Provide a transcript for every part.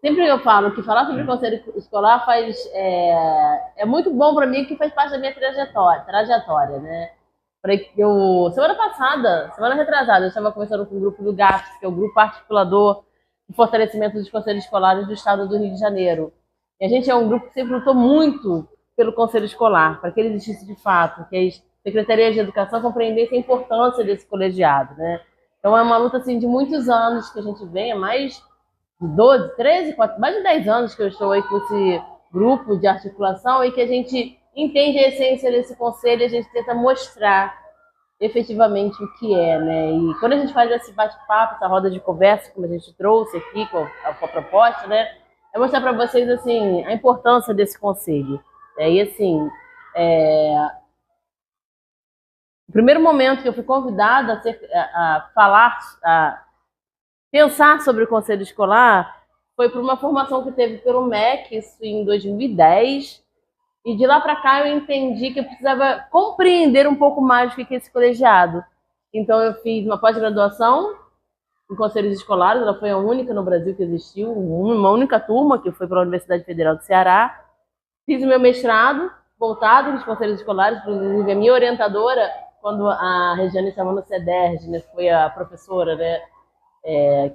Sempre eu falo que falar sobre conselho escolar é muito bom para mim, que faz parte da minha trajetória, né? Semana passada, semana retrasada, eu estava conversando com o grupo do GAFS, que é o Grupo Articulador de Fortalecimento dos Conselhos Escolares do Estado do Rio de Janeiro. E a gente é um grupo que sempre lutou muito pelo conselho escolar, para que ele existisse de fato, que as secretarias de educação compreendessem a importância desse colegiado, né? Então é uma luta assim de muitos anos que a gente vem, é mais de 12, 13, 4, mais de 10 anos que eu estou aí com esse grupo de articulação e que a gente entende a essência desse conselho e a gente tenta mostrar efetivamente o que é, né? E quando a gente faz esse bate-papo, essa roda de conversa, como a gente trouxe aqui com a proposta, né? É mostrar para vocês, assim, a importância desse conselho. E, assim, o primeiro momento que eu fui convidada a falar, a pensar sobre o conselho escolar foi por uma formação que teve pelo MEC, isso em 2010, e de lá para cá eu entendi que eu precisava compreender um pouco mais o que é esse colegiado. Então eu fiz uma pós-graduação em conselhos escolares, ela foi a única no Brasil que existiu, uma única turma que foi para a Universidade Federal do Ceará. Fiz o meu mestrado voltado nos conselhos escolares, inclusive a minha orientadora, quando a Regiane estava no CEDERJ, né, foi a professora, né,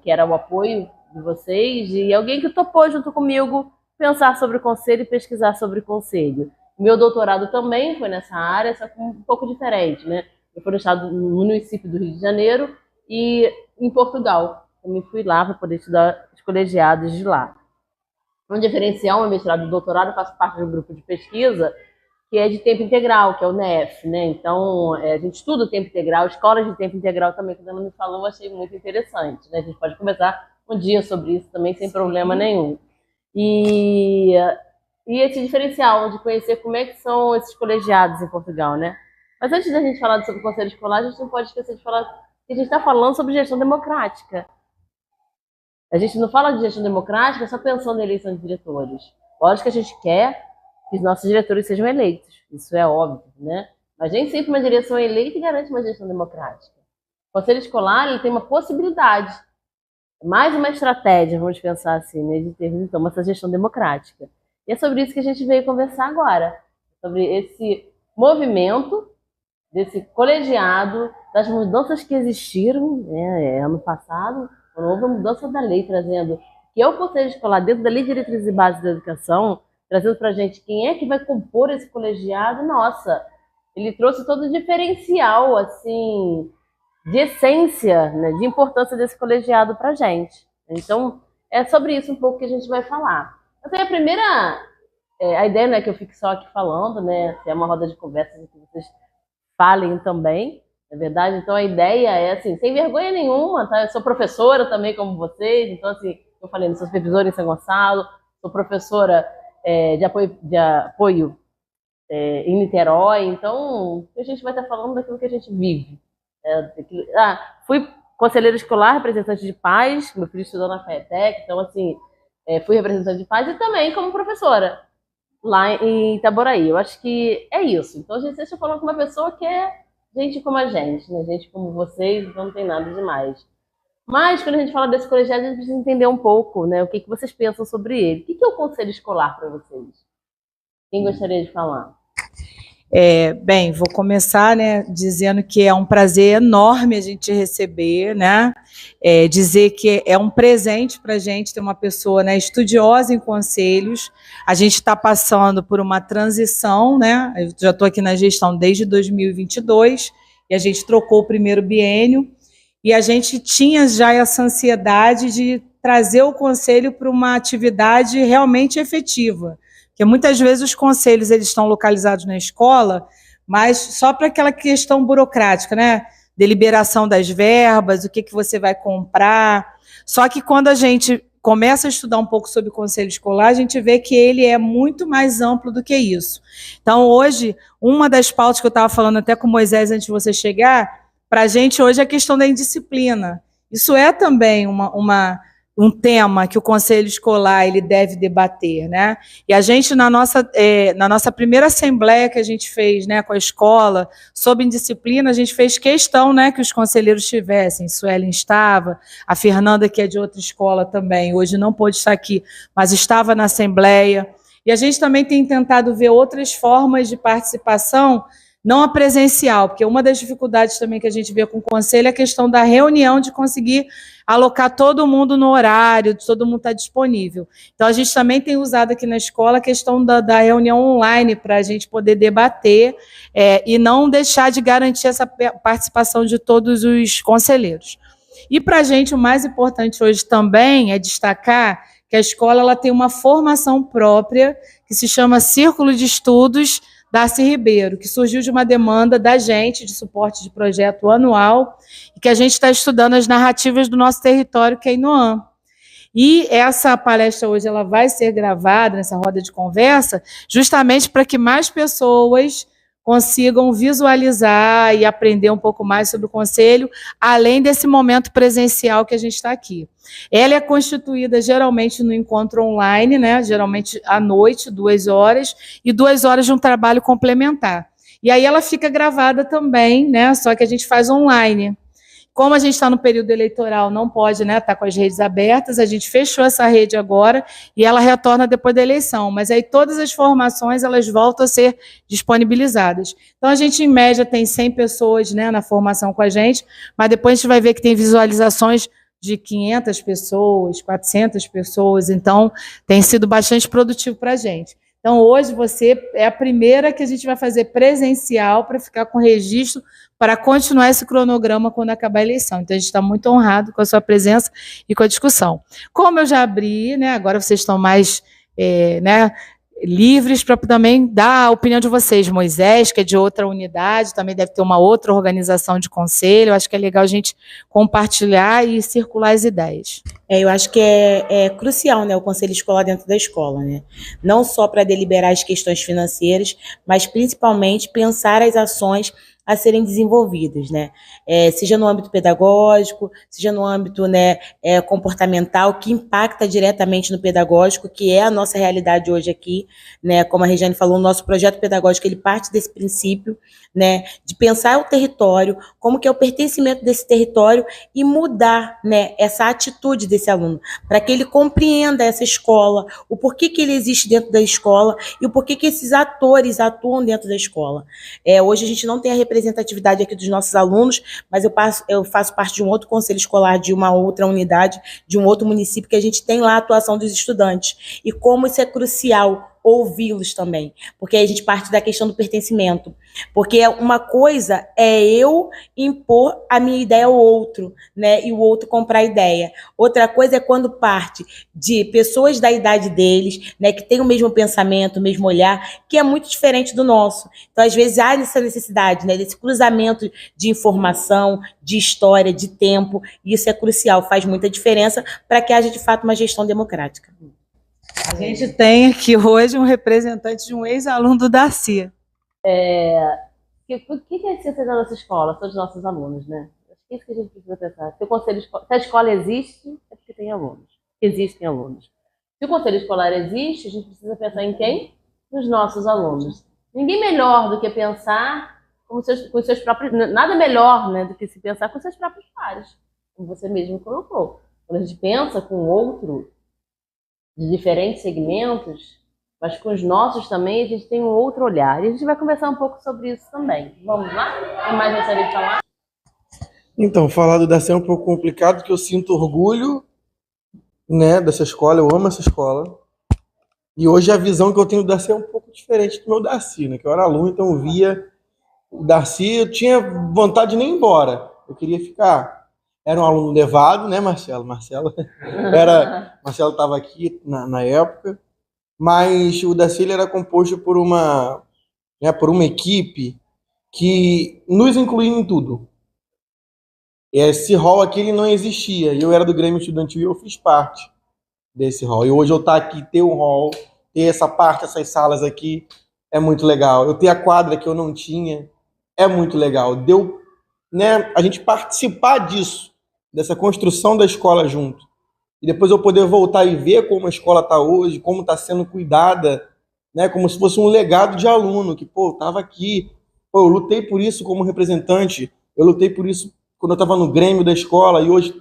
que era o apoio de vocês, e alguém que topou junto comigo pensar sobre o conselho e pesquisar sobre o conselho. Meu doutorado também foi nessa área, só que um pouco diferente, né? Eu fui no estado, no município do Rio de Janeiro e em Portugal. Eu me fui lá para poder estudar os colegiados de lá. Um diferencial, meu mestrado e doutorado, eu faço parte de um grupo de pesquisa que é de tempo integral, que é o NEF, né? Então, a gente estuda o tempo integral, escolas de tempo integral também, que ela me falou, eu achei muito interessante, né? A gente pode conversar um dia sobre isso também, sem problema nenhum. E esse diferencial de conhecer como é que são esses colegiados em Portugal, né? Mas antes da gente falar sobre o conselho escolar, a gente não pode esquecer de falar que a gente está falando sobre gestão democrática. A gente não fala de gestão democrática só pensando em eleição de diretores. Lógico que a gente quer que os nossos diretores sejam eleitos, isso é óbvio, né? Mas nem sempre uma direção eleita garante uma gestão democrática. O conselho escolar ele tem uma possibilidade, mais uma estratégia, vamos pensar assim, né, de ter então essa gestão democrática. E é sobre isso que a gente veio conversar agora, sobre esse movimento desse colegiado, das mudanças que existiram, né, ano passado, quando houve a mudança da lei, trazendo que é o Conselho Escolar, dentro da Lei de Diretrizes e Bases da Educação, trazendo para a gente quem é que vai compor esse colegiado. Nossa, ele trouxe todo o diferencial, assim, de essência, né, de importância desse colegiado para a gente. Então, é sobre isso um pouco que a gente vai falar. Então, a primeira, a ideia não é que eu fique só aqui falando, né, é uma roda de conversa que vocês falem também, é verdade? Então, a ideia é, assim, sem vergonha nenhuma, tá? Eu sou professora também, como vocês, então, assim, eu falei, eu sou supervisora em São Gonçalo, sou professora de apoio em Niterói, então a gente vai estar falando daquilo que a gente vive. Fui conselheira escolar, representante de pais, meu filho estudou na FATEC, então, assim, fui representante de pais e também como professora lá em Itaboraí. Eu acho que é isso. Então, a gente está falando com uma pessoa que é gente como a gente, né? Gente como vocês, então não tem nada demais. Mas, quando a gente fala desse colegiado, a gente precisa entender um pouco, né? O que vocês pensam sobre ele. O que é o conselho escolar para vocês? Quem gostaria de falar? Bem, vou começar, né, dizendo que é um prazer enorme a gente receber, né, dizer que é um presente para a gente ter uma pessoa, né, estudiosa em conselhos. A gente está passando por uma transição, né, eu já estou aqui na gestão desde 2022 e a gente trocou o primeiro biênio e a gente tinha já essa ansiedade de trazer o conselho para uma atividade realmente efetiva. Porque muitas vezes os conselhos eles estão localizados na escola, mas só para aquela questão burocrática, né? Deliberação das verbas, o que você vai comprar. Só que quando a gente começa a estudar um pouco sobre o conselho escolar, a gente vê que ele é muito mais amplo do que isso. Então, hoje, uma das pautas que eu estava falando até com o Moisés antes de você chegar, para a gente hoje é a questão da indisciplina. Isso é também uma um tema que o Conselho Escolar ele deve debater, né? E a gente, na nossa primeira assembleia que a gente fez, né, com a escola, sobre indisciplina, a gente fez questão, né, que os conselheiros estivessem. Suelen estava, a Fernanda, que é de outra escola também, hoje não pôde estar aqui, mas estava na assembleia. E a gente também tem tentado ver outras formas de participação, não a presencial, porque uma das dificuldades também que a gente vê com o Conselho é a questão da reunião, de conseguir alocar todo mundo no horário, de todo mundo estar disponível. Então, a gente também tem usado aqui na escola a questão da reunião online para a gente poder debater e não deixar de garantir essa participação de todos os conselheiros. E para a gente, o mais importante hoje também é destacar que a escola ela tem uma formação própria, que se chama Círculo de Estudos Darcy Ribeiro, que surgiu de uma demanda da gente, de suporte de projeto anual, e que a gente está estudando as narrativas do nosso território, que é Inoam. E essa palestra hoje ela vai ser gravada, nessa roda de conversa, justamente para que mais pessoas consigam visualizar e aprender um pouco mais sobre o Conselho, além desse momento presencial que a gente está aqui. Ela é constituída geralmente no encontro online, né? Geralmente à noite, 2 horas, e 2 horas de um trabalho complementar. E aí ela fica gravada também, né? Só que a gente faz online. Como a gente está no período eleitoral, não pode, né, estar com as redes abertas, a gente fechou essa rede agora e ela retorna depois da eleição. Mas aí todas as formações elas voltam a ser disponibilizadas. Então a gente, em média, tem 100 pessoas, né, na formação com a gente, mas depois a gente vai ver que tem visualizações de 500 pessoas, 400 pessoas, então tem sido bastante produtivo para a gente. Então, hoje você é a primeira que a gente vai fazer presencial para ficar com registro, para continuar esse cronograma quando acabar a eleição. Então, a gente está muito honrado com a sua presença e com a discussão. Como eu já abri, né, agora vocês estão mais livres para também dar a opinião de vocês. Moisés, que é de outra unidade, também deve ter uma outra organização de conselho. Eu acho que é legal a gente compartilhar e circular as ideias. Eu acho que é crucial, né, o conselho escolar dentro da escola, né? Não só para deliberar as questões financeiras, mas principalmente pensar as ações a serem desenvolvidas, né? Seja no âmbito pedagógico, seja no âmbito, né, comportamental, que impacta diretamente no pedagógico, que é a nossa realidade hoje aqui, né? Como a Regiane falou, o nosso projeto pedagógico ele parte desse princípio, né, de pensar o território, como que é o pertencimento desse território e mudar, né, essa atitude desse aluno, para que ele compreenda essa escola, o porquê que ele existe dentro da escola e o porquê que esses atores atuam dentro da escola. Hoje a gente não tem a representatividade aqui dos nossos alunos, mas eu faço parte de um outro conselho escolar, de uma outra unidade, de um outro município, que a gente tem lá a atuação dos estudantes. E como isso é crucial, ouvi-los também, porque aí a gente parte da questão do pertencimento, porque uma coisa é eu impor a minha ideia ao outro, né, e o outro comprar a ideia. Outra coisa é quando parte de pessoas da idade deles, né, que têm o mesmo pensamento, o mesmo olhar, que é muito diferente do nosso. Então, às vezes, há essa necessidade, né, desse cruzamento de informação, de história, de tempo, e isso é crucial, faz muita diferença para que haja, de fato, uma gestão democrática. A gente tem aqui hoje um representante de um ex-aluno do Darcy. O que é a ciência da nossa escola? São os nossos alunos, né? Acho que é isso que a gente precisa pensar. Se a escola existe, é porque tem alunos. Existem alunos. Se o conselho escolar existe, a gente precisa pensar em quem? Nos nossos alunos. Ninguém melhor do que pensar com os seus próprios... Nada melhor, né, do que se pensar com os seus próprios pares, como você mesmo colocou. Quando a gente pensa com o outro, de diferentes segmentos, mas com os nossos também, a gente tem um outro olhar. E a gente vai conversar um pouco sobre isso também. Vamos lá? Quem mais gostaria de falar? Então, falar do Darcy é um pouco complicado, porque eu sinto orgulho, né, dessa escola, eu amo essa escola. E hoje a visão que eu tenho do Darcy é um pouco diferente do meu Darcy, né? Que eu era aluno, então eu via o Darcy, eu tinha vontade de nem ir embora. Eu queria ficar. Era um aluno levado, né, Marcelo? Marcelo estava aqui na época, mas o Darcy era composto por uma equipe que nos incluía em tudo. Esse hall aqui ele não existia. Eu era do Grêmio Estudantil e eu fiz parte desse hall. E hoje eu estar aqui, ter um hall, ter essa parte, essas salas aqui, é muito legal. Eu ter a quadra que eu não tinha, é muito legal. Deu, né, a gente participar disso, dessa construção da escola junto. e depois eu poder voltar e ver como a escola está hoje, como está sendo cuidada, né? Como se fosse um legado de aluno, que, pô, estava aqui, pô, eu lutei por isso como representante, eu lutei por isso quando eu estava no Grêmio da escola, e hoje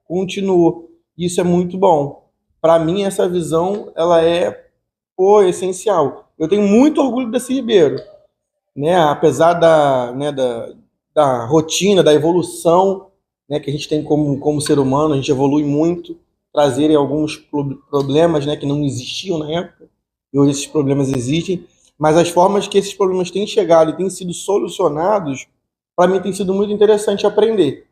continuou. Isso é muito bom. Para mim, essa visão, ela é, pô, essencial. Eu tenho muito orgulho desse Ribeiro, né? Apesar da rotina, da evolução, né, que a gente tem como ser humano, a gente evolui muito, trazerem alguns problemas, né, que não existiam na época, e hoje esses problemas existem, mas as formas que esses problemas têm chegado e têm sido solucionados, para mim tem sido muito interessante aprender.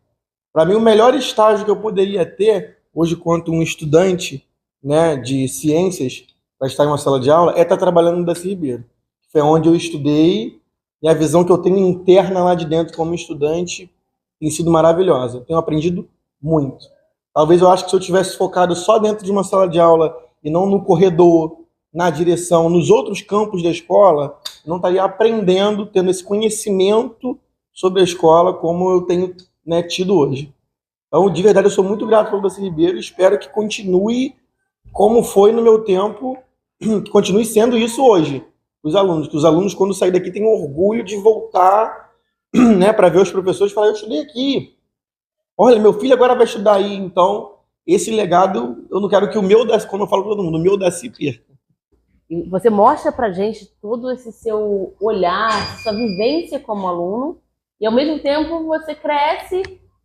Para mim, o melhor estágio que eu poderia ter, hoje, quanto um estudante, né, de ciências, para estar em uma sala de aula, é estar trabalhando no Darcy Ribeiro. Foi onde eu estudei, e a visão que eu tenho interna lá de dentro como estudante tem sido maravilhosa. Tenho aprendido muito. Talvez eu acho que se eu tivesse focado só dentro de uma sala de aula e não no corredor, na direção, nos outros campos da escola, eu não estaria aprendendo, tendo esse conhecimento sobre a escola como eu tenho, né, tido hoje. Então, de verdade, eu sou muito grato pelo Darcy Ribeiro e espero que continue como foi no meu tempo, que continue sendo isso hoje. Os alunos, que os alunos, quando saírem daqui, tenham orgulho de voltar, né, para ver os professores e falar, eu estudei aqui. Olha, meu filho agora vai estudar aí. Então, esse legado, eu não quero que o meu Darcy, como eu falo para todo mundo, o meu Darcy perca. E você mostra pra gente todo esse seu olhar, sua vivência como aluno, e ao mesmo tempo você cresce,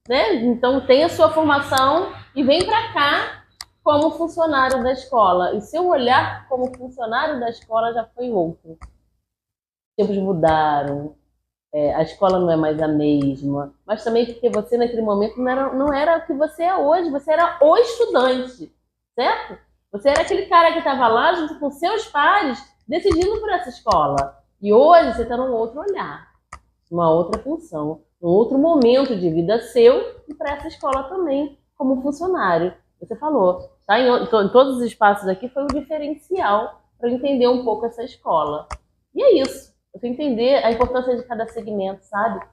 né? Então tem a sua formação e vem para cá como funcionário da escola. E seu olhar como funcionário da escola já foi outro. Os tempos mudaram, a escola não é mais a mesma, mas também porque você naquele momento não era o que você é hoje, você era o estudante, certo? Você era aquele cara que estava lá junto com seus pares decidindo por essa escola. E hoje você está num outro olhar, uma outra função, um outro momento de vida seu e para essa escola também, como funcionário. Você falou, tá? Em todos os espaços aqui foi um diferencial para entender um pouco essa escola. E é isso. Você entender a importância de cada segmento, sabe?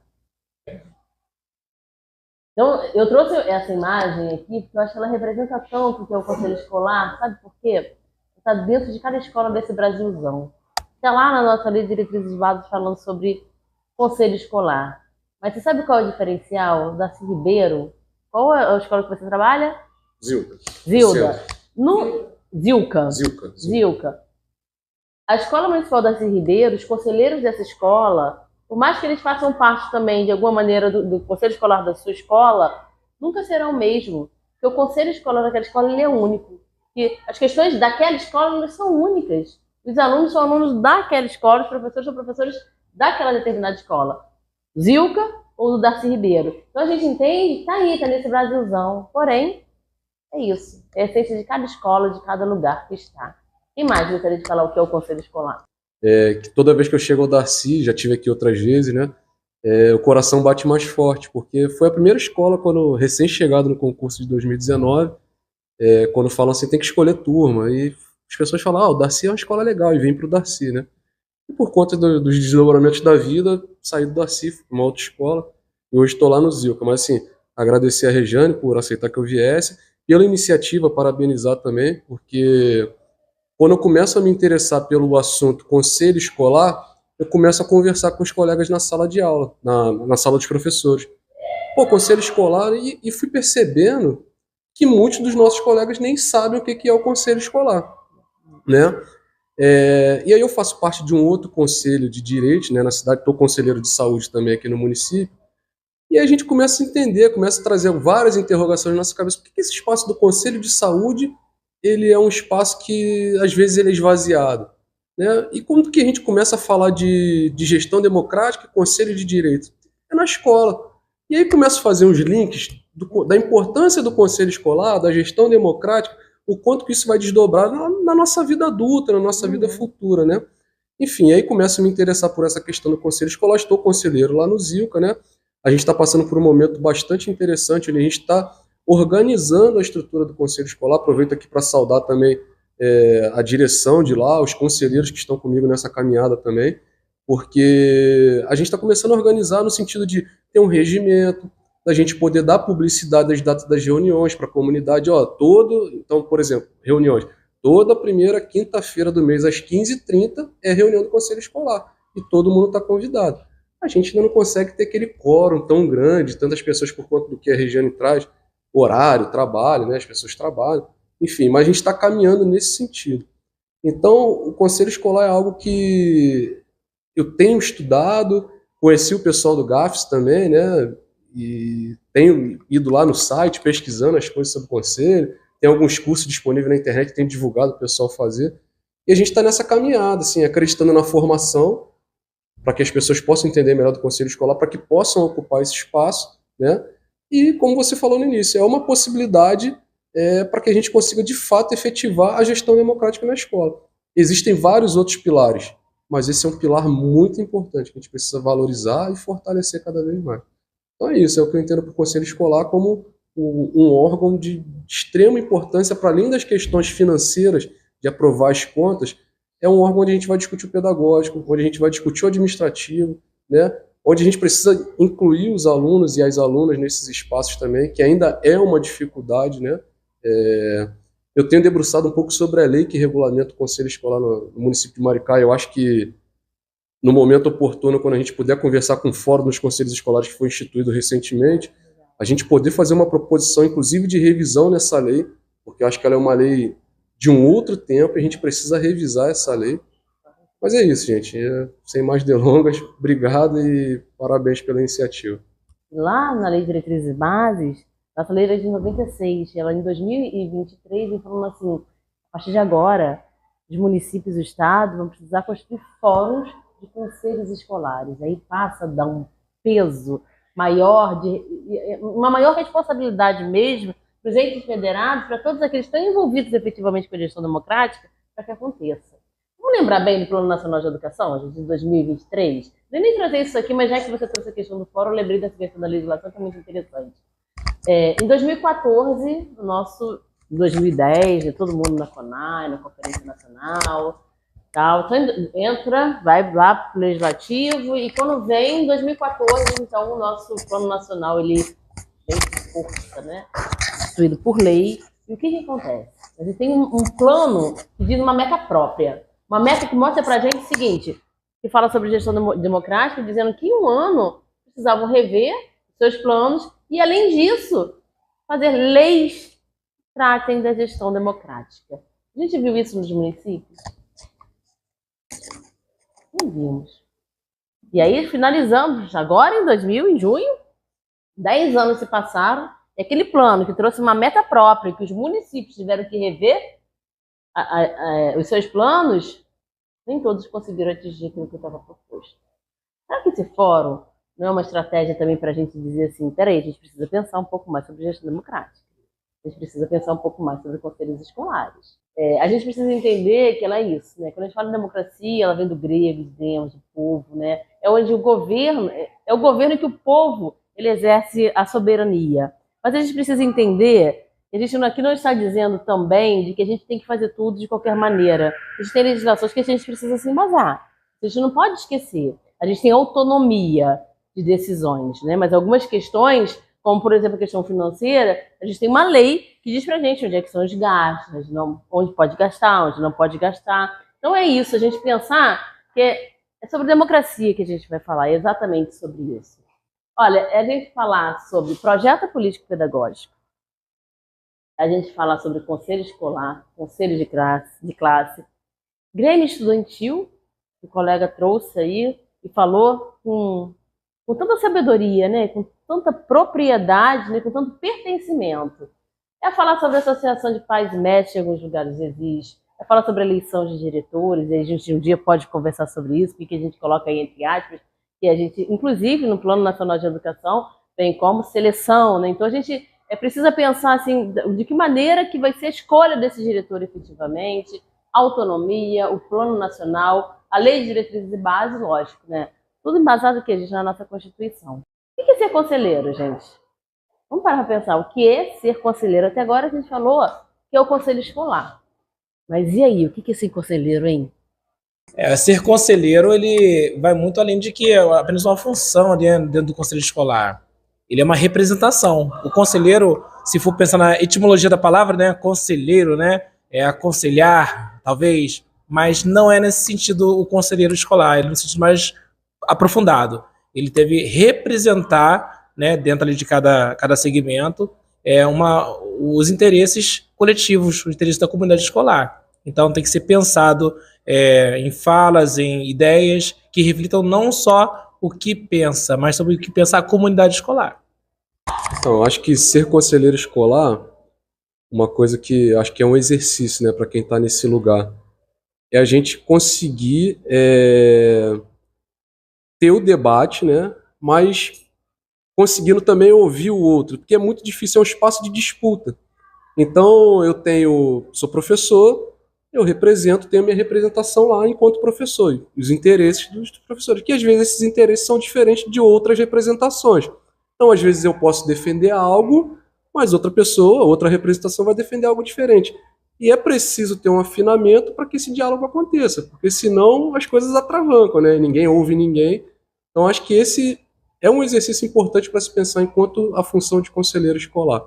Então, eu trouxe essa imagem aqui porque eu acho que ela representa tanto o que é o conselho escolar, sabe por quê? Está dentro de cada escola desse Brasilzão. Está lá na nossa lei de diretrizes básicas falando sobre conselho escolar. Mas você sabe qual é o diferencial? Darcy Ribeiro, qual é a escola que você trabalha? Zilda. Zilca. A Escola Municipal Darcy Ribeiro, os conselheiros dessa escola, por mais que eles façam parte também, de alguma maneira, do conselho escolar da sua escola, nunca serão o mesmo. Porque o conselho escolar daquela escola ele é único. E as questões daquela escola elas são únicas. Os alunos são alunos daquela escola, os professores são professores daquela determinada escola. Zilca ou do Darcy Ribeiro. Então a gente entende, tá nesse Brasilzão. Porém, é isso. É a essência de cada escola, de cada lugar que está. Quem mais gostaria de falar o que é o conselho escolar? Que toda vez que eu chego ao Darcy, já tive aqui outras vezes, né? O coração bate mais forte, porque foi a primeira escola, quando recém-chegado no concurso de 2019, quando falam assim, tem que escolher turma, e as pessoas falam, o Darcy é uma escola legal, e vem para o Darcy, né? E por conta dos desdobramentos da vida, saí do Darcy, fui para uma outra escola, e hoje estou lá no Zilca. Mas assim, agradecer a Regiane por aceitar que eu viesse, pela iniciativa, parabenizar também, porque quando eu começo a me interessar pelo assunto conselho escolar, eu começo a conversar com os colegas na sala de aula, na sala dos professores. Pô, conselho escolar, e fui percebendo que muitos dos nossos colegas nem sabem o que é o conselho escolar, né? E aí eu faço parte de um outro conselho de direito, né, na cidade, estou conselheiro de saúde também aqui no município, e aí a gente começa a entender, começa a trazer várias interrogações na nossa cabeça. Por que esse espaço do conselho de saúde ele é um espaço que às vezes ele é esvaziado, né? E quando que a gente começa a falar de gestão democrática e conselho de direito? É na escola. E aí começa a fazer uns links da importância do conselho escolar, da gestão democrática, o quanto que isso vai desdobrar na nossa vida adulta, na nossa vida futura, né? Enfim, aí começo a me interessar por essa questão do conselho escolar. Estou conselheiro lá no Zilca, né? A gente está passando por um momento bastante interessante, a gente está organizando a estrutura do conselho escolar. Aproveito aqui para saudar também a direção de lá, os conselheiros que estão comigo nessa caminhada também, porque a gente está começando a organizar no sentido de ter um regimento, da gente poder dar publicidade das datas das reuniões para a comunidade. Então, por exemplo, reuniões. Toda primeira quinta-feira do mês, às 15h30, é reunião do Conselho Escolar. E todo mundo está convidado. A gente ainda não consegue ter aquele quórum tão grande, tantas pessoas por conta do que a Regiane traz, horário, trabalho, né? As pessoas trabalham. Enfim, mas a gente está caminhando nesse sentido. Então, o Conselho Escolar é algo que eu tenho estudado, conheci o pessoal do GAFES também, né? E tenho ido lá no site pesquisando as coisas sobre o Conselho. Tem alguns cursos disponíveis na internet que tem divulgado o pessoal fazer. E a gente está nessa caminhada, assim, acreditando na formação, para que as pessoas possam entender melhor do Conselho Escolar, para que possam ocupar esse espaço, né? E, como você falou no início, é uma possibilidade para que a gente consiga, de fato, efetivar a gestão democrática na escola. Existem vários outros pilares, mas esse é um pilar muito importante, que a gente precisa valorizar e fortalecer cada vez mais. Então é isso, é o que eu entendo para o Conselho Escolar como um órgão de extrema importância, para além das questões financeiras, de aprovar as contas, é um órgão onde a gente vai discutir o pedagógico, onde a gente vai discutir o administrativo, né? Onde a gente precisa incluir os alunos e as alunas nesses espaços também, que ainda é uma dificuldade, né? Eu tenho debruçado um pouco sobre a lei que regulamenta o Conselho Escolar no município de Maricá. Eu acho que, no momento oportuno, quando a gente puder conversar com o Fórum dos Conselhos Escolares, que foi instituído recentemente, a gente poder fazer uma proposição, inclusive, de revisão nessa lei, porque eu acho que ela é uma lei de um outro tempo, e a gente precisa revisar essa lei. Mas é isso, gente. Sem mais delongas, obrigado e parabéns pela iniciativa. Lá na Lei de Diretrizes e Bases, nossa lei era de 96, ela em 2023 falando assim, a partir de agora, os municípios e o Estado vão precisar construir fóruns de conselhos escolares. Aí passa a dar um peso maior, uma maior responsabilidade mesmo para os entes federados, para todos aqueles que estão envolvidos efetivamente com a gestão democrática, para que aconteça. Vamos lembrar bem do Plano Nacional de Educação, gente, de 2023? Eu nem trazer isso aqui, mas já que você trouxe a questão do fórum, eu lembrei dessa questão da legislação, que é muito interessante. Em 2014, o nosso, em 2010, todo mundo na CONAI, na Conferência Nacional, tal, então vai lá para o Legislativo, e quando vem, em 2014, então, o nosso Plano Nacional, ele vem com força, né? Instituído por lei. E o que acontece? A gente tem um plano que diz uma meta própria. Uma meta que mostra para a gente o seguinte, que fala sobre gestão democrática, dizendo que em um ano precisavam rever seus planos e, além disso, fazer leis que tratem da gestão democrática. A gente viu isso nos municípios? Não vimos. E aí finalizamos, agora em junho, 10 anos se passaram, e aquele plano que trouxe uma meta própria, que os municípios tiveram que rever os seus planos, nem todos conseguiram atingir aquilo que estava proposto. Será que esse fórum não é uma estratégia também para a gente dizer assim, peraí, a gente precisa pensar um pouco mais sobre gestão democrática, a gente precisa pensar um pouco mais sobre conselhos escolares. A gente precisa entender que ela é isso, né? Quando a gente fala de democracia, ela vem do grego, demos, do povo, né? É onde o governo, é o governo que o povo ele exerce a soberania. Mas a gente precisa entender, a gente aqui não está dizendo também de que a gente tem que fazer tudo de qualquer maneira. A gente tem legislações que a gente precisa se embasar. A gente não pode esquecer. A gente tem autonomia de decisões, né? Mas algumas questões, como por exemplo a questão financeira, a gente tem uma lei que diz pra gente onde é que são os gastos, onde pode gastar, onde não pode gastar. Então é isso, a gente pensar que é sobre democracia que a gente vai falar, é exatamente sobre isso. Olha, é a gente falar sobre projeto político-pedagógico, a gente falar sobre conselho escolar, conselho de classe, grêmio estudantil, que o colega trouxe aí e falou com tanta sabedoria, né, com tanta propriedade, né, com tanto pertencimento. É falar sobre a associação de pais e mestres, em alguns lugares existe, é falar sobre a eleição de diretores, e a gente um dia pode conversar sobre isso, porque a gente coloca aí entre aspas, que a gente, inclusive no Plano Nacional de Educação, tem como seleção, né? Então a gente precisa pensar assim, de que maneira que vai ser a escolha desse diretor efetivamente, a autonomia, o Plano Nacional, a Lei de Diretrizes e Bases, lógico, né? Tudo embasado aqui, gente, na nossa Constituição. O que é ser conselheiro, gente? Vamos parar para pensar, o que é ser conselheiro? Até agora a gente falou que é o conselho escolar. Mas e aí, o que é ser conselheiro, hein? Ser conselheiro, ele vai muito além de que é apenas uma função dentro do conselho escolar. ele é uma representação. O conselheiro, se for pensar na etimologia da palavra, né, conselheiro, né, é aconselhar, talvez, mas não é nesse sentido o conselheiro escolar, ele é no sentido mais aprofundado. Ele deve representar, né, dentro ali de cada segmento, os interesses coletivos, os interesses da comunidade escolar. Então tem que ser pensado em falas, em ideias que reflitam não só o que pensa, mas sobre o que pensa a comunidade escolar. Então, acho que ser conselheiro escolar, uma coisa que acho que é um exercício, né, para quem está nesse lugar, é a gente conseguir ter o debate, né, mas conseguindo também ouvir o outro, porque é muito difícil, é um espaço de disputa. Então, sou professor, eu represento, tenho a minha representação lá enquanto professor, e os interesses dos professores, que às vezes esses interesses são diferentes de outras representações. Então, às vezes eu posso defender algo, mas outra pessoa, outra representação vai defender algo diferente. E é preciso ter um afinamento para que esse diálogo aconteça, porque senão as coisas atravancam, né? Ninguém ouve ninguém. Então, acho que esse é um exercício importante para se pensar enquanto a função de conselheiro escolar.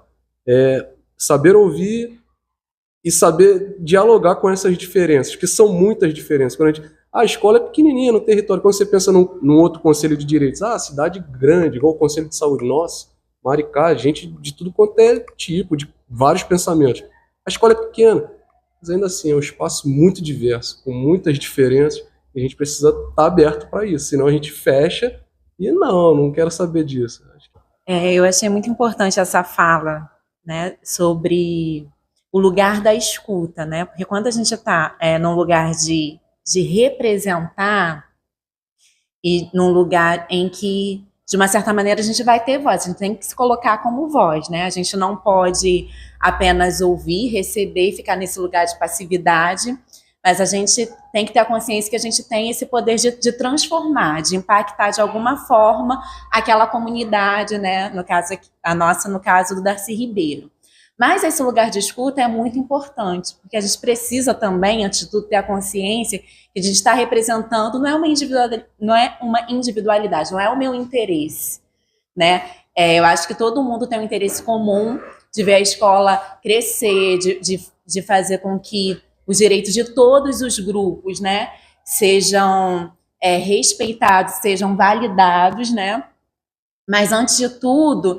Saber ouvir e saber dialogar com essas diferenças, que são muitas diferenças. Quando a escola é pequenininha no território, quando você pensa num outro conselho de direitos, cidade grande, igual o conselho de saúde, nossa, Maricá, gente de tudo quanto é tipo, de vários pensamentos. A escola é pequena, mas ainda assim é um espaço muito diverso, com muitas diferenças, e a gente precisa estar aberto para isso, senão a gente fecha e não quero saber disso. Eu achei muito importante essa fala, né, sobre o lugar da escuta, né? Porque quando a gente está num lugar de representar e num lugar em que, de uma certa maneira, a gente vai ter voz, a gente tem que se colocar como voz, né? A gente não pode apenas ouvir, receber e ficar nesse lugar de passividade, mas a gente tem que ter a consciência que a gente tem esse poder de transformar, de impactar de alguma forma aquela comunidade, né? No caso, a nossa, no caso do Darcy Ribeiro. Mas esse lugar de escuta é muito importante, porque a gente precisa também, antes de tudo, ter a consciência que a gente está representando não é uma individualidade, não é o meu interesse, né? Eu acho que todo mundo tem um interesse comum de ver a escola crescer, de fazer com que os direitos de todos os grupos, né, sejam respeitados, sejam validados, né? Mas, antes de tudo,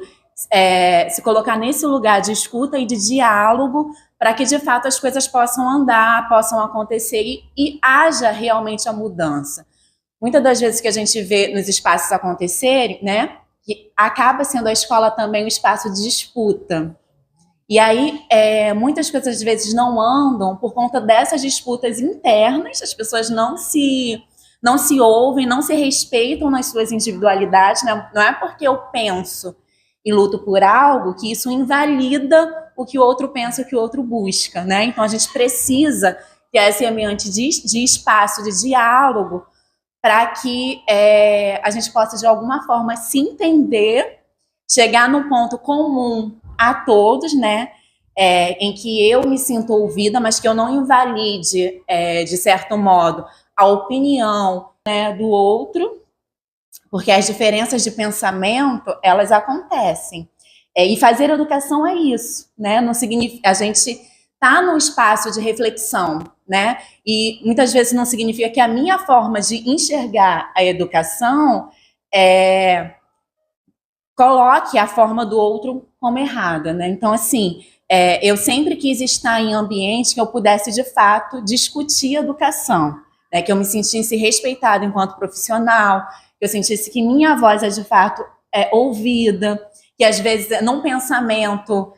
se colocar nesse lugar de escuta e de diálogo para que, de fato, as coisas possam andar, possam acontecer e haja realmente a mudança. Muitas das vezes que a gente vê nos espaços acontecerem, né, que acaba sendo a escola também um espaço de disputa. E aí, muitas coisas, às vezes, não andam por conta dessas disputas internas, as pessoas não se ouvem, não se respeitam nas suas individualidades, né? Não é porque eu penso e luto por algo que isso invalida o que o outro pensa, o que o outro busca, né? Então, a gente precisa ter esse ambiente de espaço, de diálogo, para que a gente possa, de alguma forma, se entender, chegar num ponto comum a todos, né? Em que eu me sinto ouvida, mas que eu não invalide, de certo modo, a opinião, né, do outro, porque as diferenças de pensamento, elas acontecem. E fazer educação é isso, né? Não significa, a gente está num espaço de reflexão, né? E muitas vezes não significa que a minha forma de enxergar a educação coloque a forma do outro como errada, né? Então, assim, eu sempre quis estar em ambientes que eu pudesse, de fato, discutir educação, né? Que eu me sentisse respeitada enquanto profissional, que eu sentisse que minha voz é, de fato, ouvida, que, às vezes, num pensamento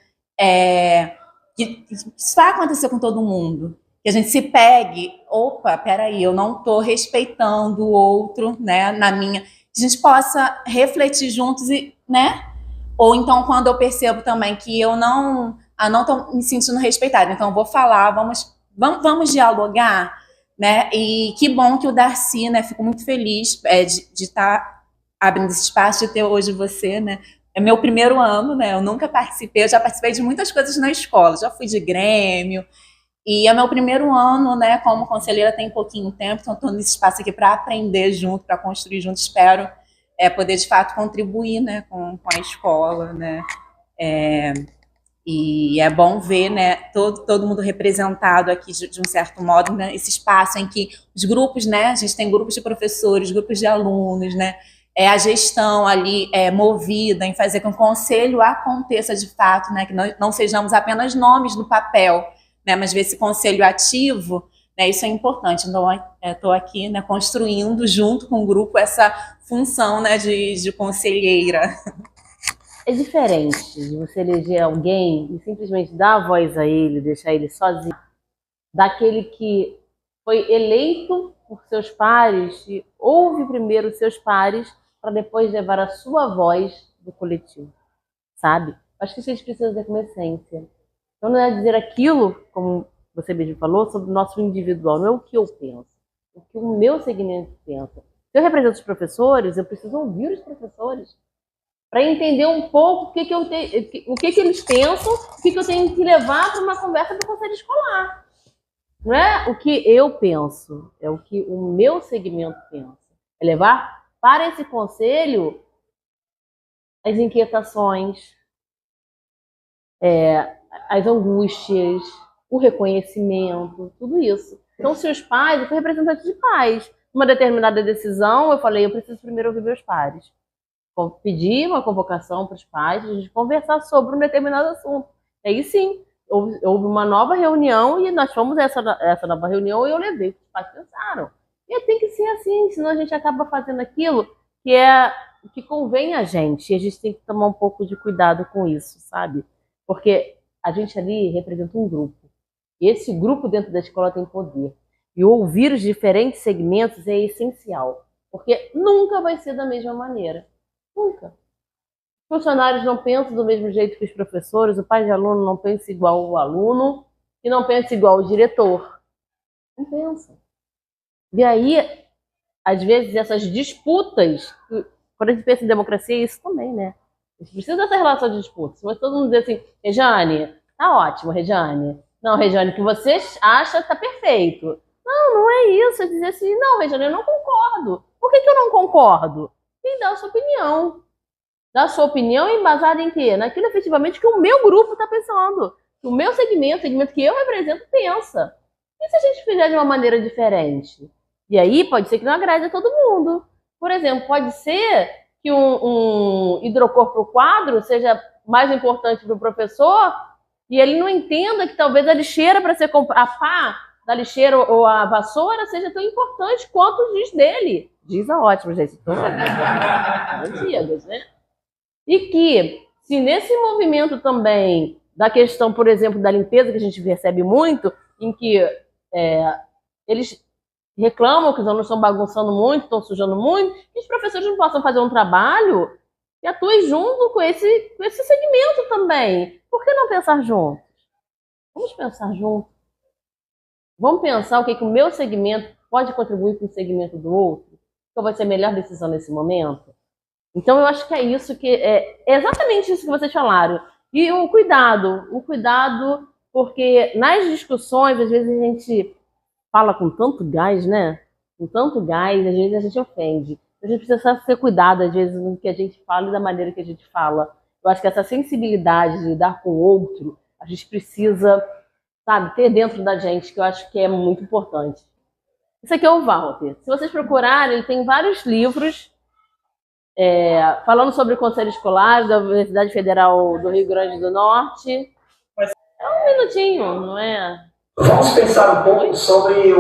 que isso vai acontecer com todo mundo, que a gente se pegue, opa, peraí, eu não estou respeitando o outro, né, que a gente possa refletir juntos, né? Ou então, quando eu percebo também que eu não estou me sentindo respeitada, então eu vou falar, vamos dialogar, né? E que bom que o Darcy, né? Fico muito feliz de estar abrindo esse espaço, de ter hoje você, né? É meu primeiro ano, né? Eu nunca participei, eu já participei de muitas coisas na escola, já fui de grêmio, e é meu primeiro ano, né? Como conselheira tem pouquinho tempo, então estou nesse espaço aqui para aprender junto, para construir junto, espero poder de fato contribuir, né, com a escola, né? E é bom ver, né, todo mundo representado aqui de um certo modo, né, esse espaço em que os grupos, né, a gente tem grupos de professores, grupos de alunos, né, a gestão ali movida em fazer com que o conselho aconteça de fato, né, que não sejamos apenas nomes no papel, né, mas ver esse conselho ativo, né, isso é importante. Então, estou aqui, né, construindo junto com o grupo essa função, né, de conselheira. É diferente de você eleger alguém e simplesmente dar a voz a ele, deixar ele sozinho, daquele que foi eleito por seus pares e ouve primeiro os seus pares para depois levar a sua voz do coletivo, sabe? Acho que a gente precisa ter como essência. Então não é dizer aquilo, como você mesmo falou, sobre o nosso individual, não é o que eu penso, o que o meu segmento pensa. Se eu represento os professores, eu preciso ouvir os professores para entender um pouco o que eles pensam, o que eu tenho que levar para uma conversa do conselho escolar. Não é o que eu penso, é o que o meu segmento pensa. É levar para esse conselho as inquietações, as angústias, o reconhecimento, tudo isso. Então, se os pais, eu fui representante de pais, uma determinada decisão, eu falei, eu preciso primeiro ouvir meus pares. Pedi uma convocação para os pais, a gente conversar sobre um determinado assunto. E aí sim, houve uma nova reunião e nós fomos a essa nova reunião e eu levei o que os pais pensaram. E tem que ser assim, senão a gente acaba fazendo aquilo que é o que convém a gente. E a gente tem que tomar um pouco de cuidado com isso, sabe? Porque a gente ali representa um grupo. E esse grupo dentro da escola tem poder. E ouvir os diferentes segmentos é essencial. Porque nunca vai ser da mesma maneira. Nunca. Os funcionários não pensam do mesmo jeito que os professores, o pai de aluno não pensa igual o aluno e não pensa igual o diretor. Não pensa. E aí, às vezes, essas disputas, quando a gente pensa em democracia, é isso também, né? A gente precisa dessa relação de disputas. Mas todo mundo diz assim, Rejane, tá ótimo, Rejane. Não, Rejane, o que você acha tá perfeito. Não é isso. É dizer assim, não, Rejane, eu não concordo. Por que eu não concordo? E dá a sua opinião. Dá a sua opinião embasada em quê? Naquilo efetivamente que o meu grupo está pensando. Que o meu segmento, o segmento que eu represento, pensa. E se a gente fizer de uma maneira diferente? E aí pode ser que não agrade a todo mundo. Por exemplo, pode ser que um hidrocor para o quadro seja mais importante para o professor e ele não entenda que talvez a lixeira para ser a pá da lixeira ou a vassoura seja tão importante quanto o giz dele. Giz é ótimo, gente. Então, antigas, né? E que, se nesse movimento também da questão, por exemplo, da limpeza, que a gente percebe muito, em que eles reclamam que os alunos estão bagunçando muito, estão sujando muito, que os professores não possam fazer um trabalho que atue junto com esse segmento também. Por que não pensar juntos? Vamos pensar juntos. Vamos pensar o que o meu segmento pode contribuir com o segmento do outro. Qual vai ser a melhor decisão nesse momento? Então, eu acho que é isso que é exatamente isso que vocês falaram. E o cuidado, porque nas discussões, às vezes a gente fala com tanto gás, né? Com tanto gás, às vezes a gente ofende. A gente precisa ser cuidado, às vezes, no que a gente fala e da maneira que a gente fala. Eu acho que essa sensibilidade de lidar com o outro, a gente precisa, sabe, ter dentro da gente, que eu acho que é muito importante. Isso aqui é o Walter. Se vocês procurarem, ele tem vários livros falando sobre o Conselho Escolar da Universidade Federal do Rio Grande do Norte. É um minutinho, não é? Vamos pensar um pouco sobre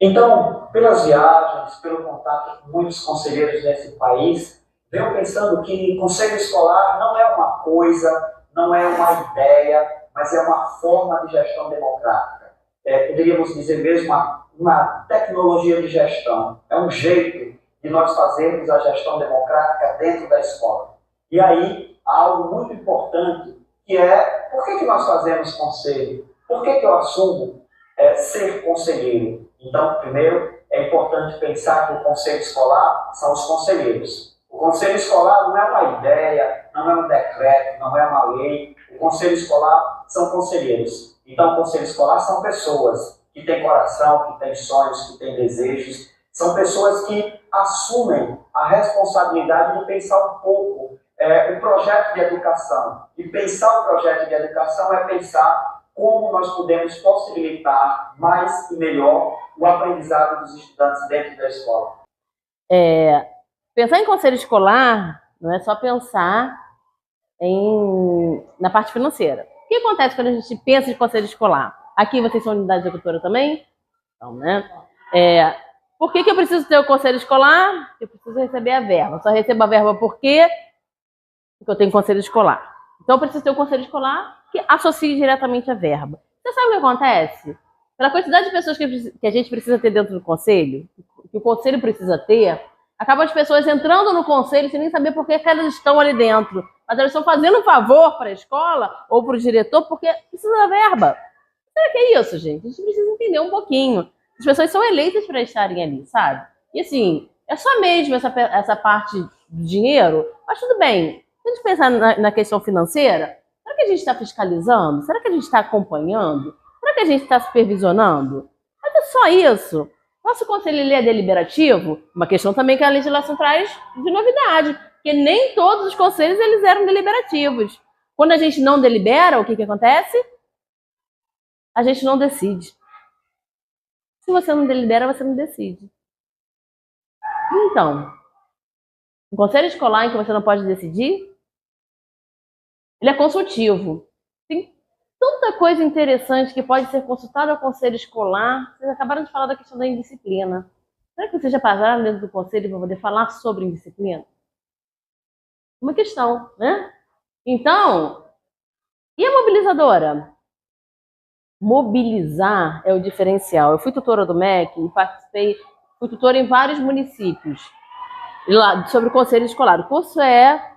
Então, pelas viagens, pelo contato com muitos conselheiros nesse país, venho pensando que conselho escolar não é uma coisa, não é uma ideia, mas é uma forma de gestão democrática. Poderíamos dizer mesmo uma tecnologia de gestão. É um jeito de nós fazermos a gestão democrática dentro da escola. E aí, há algo muito importante, que é, por que nós fazemos conselho? Por que eu assumo ser conselheiro? Então, primeiro, é importante pensar que o conselho escolar são os conselheiros. O conselho escolar não é uma ideia, não é um decreto, não é uma lei. O conselho escolar são conselheiros. Então, o conselho escolar são pessoas que têm coração, que têm sonhos, que têm desejos, São pessoas que assumem a responsabilidade de pensar um pouco o projeto de educação. E pensar o projeto de educação é pensar como nós podemos possibilitar mais e melhor o aprendizado dos estudantes dentro da escola. Pensar em conselho escolar não é só pensar na parte financeira. O que acontece quando a gente pensa em conselho escolar? Aqui vocês são unidade executora também? Então, né? Por que eu preciso ter o conselho escolar? Eu preciso receber a verba. Só recebo a verba por quê? Porque eu tenho conselho escolar. Então eu preciso ter um conselho escolar que associe diretamente a verba. Você sabe o que acontece? Pela quantidade de pessoas que a gente precisa ter dentro do conselho, que o conselho precisa ter, acabam as pessoas entrando no conselho sem nem saber por que elas estão ali dentro. Mas elas estão fazendo um favor para a escola ou para o diretor porque precisa da verba. Será que é isso, gente? A gente precisa entender um pouquinho. As pessoas são eleitas para estarem ali, sabe? E assim, é só mesmo essa parte do dinheiro, mas tudo bem. Se a gente pensar na questão financeira, será que a gente está fiscalizando? Será que a gente está acompanhando? Será que a gente está supervisionando? Mas é só isso. Nosso conselho ele é deliberativo, uma questão também que a legislação traz de novidade, porque nem todos os conselhos eles eram deliberativos. Quando a gente não delibera, o que acontece? A gente não decide. Se você não delibera, você não decide. Então, um conselho escolar em que você não pode decidir, ele é consultivo. Tem tanta coisa interessante que pode ser consultada ao conselho escolar. Vocês acabaram de falar da questão da indisciplina. Será que vocês já passaram dentro do conselho para poder falar sobre indisciplina? Uma questão, né? Então, e a mobilizadora? Mobilizar é o diferencial. Eu fui tutora do MEC e fui tutora em vários municípios lá, sobre o conselho escolar. O curso é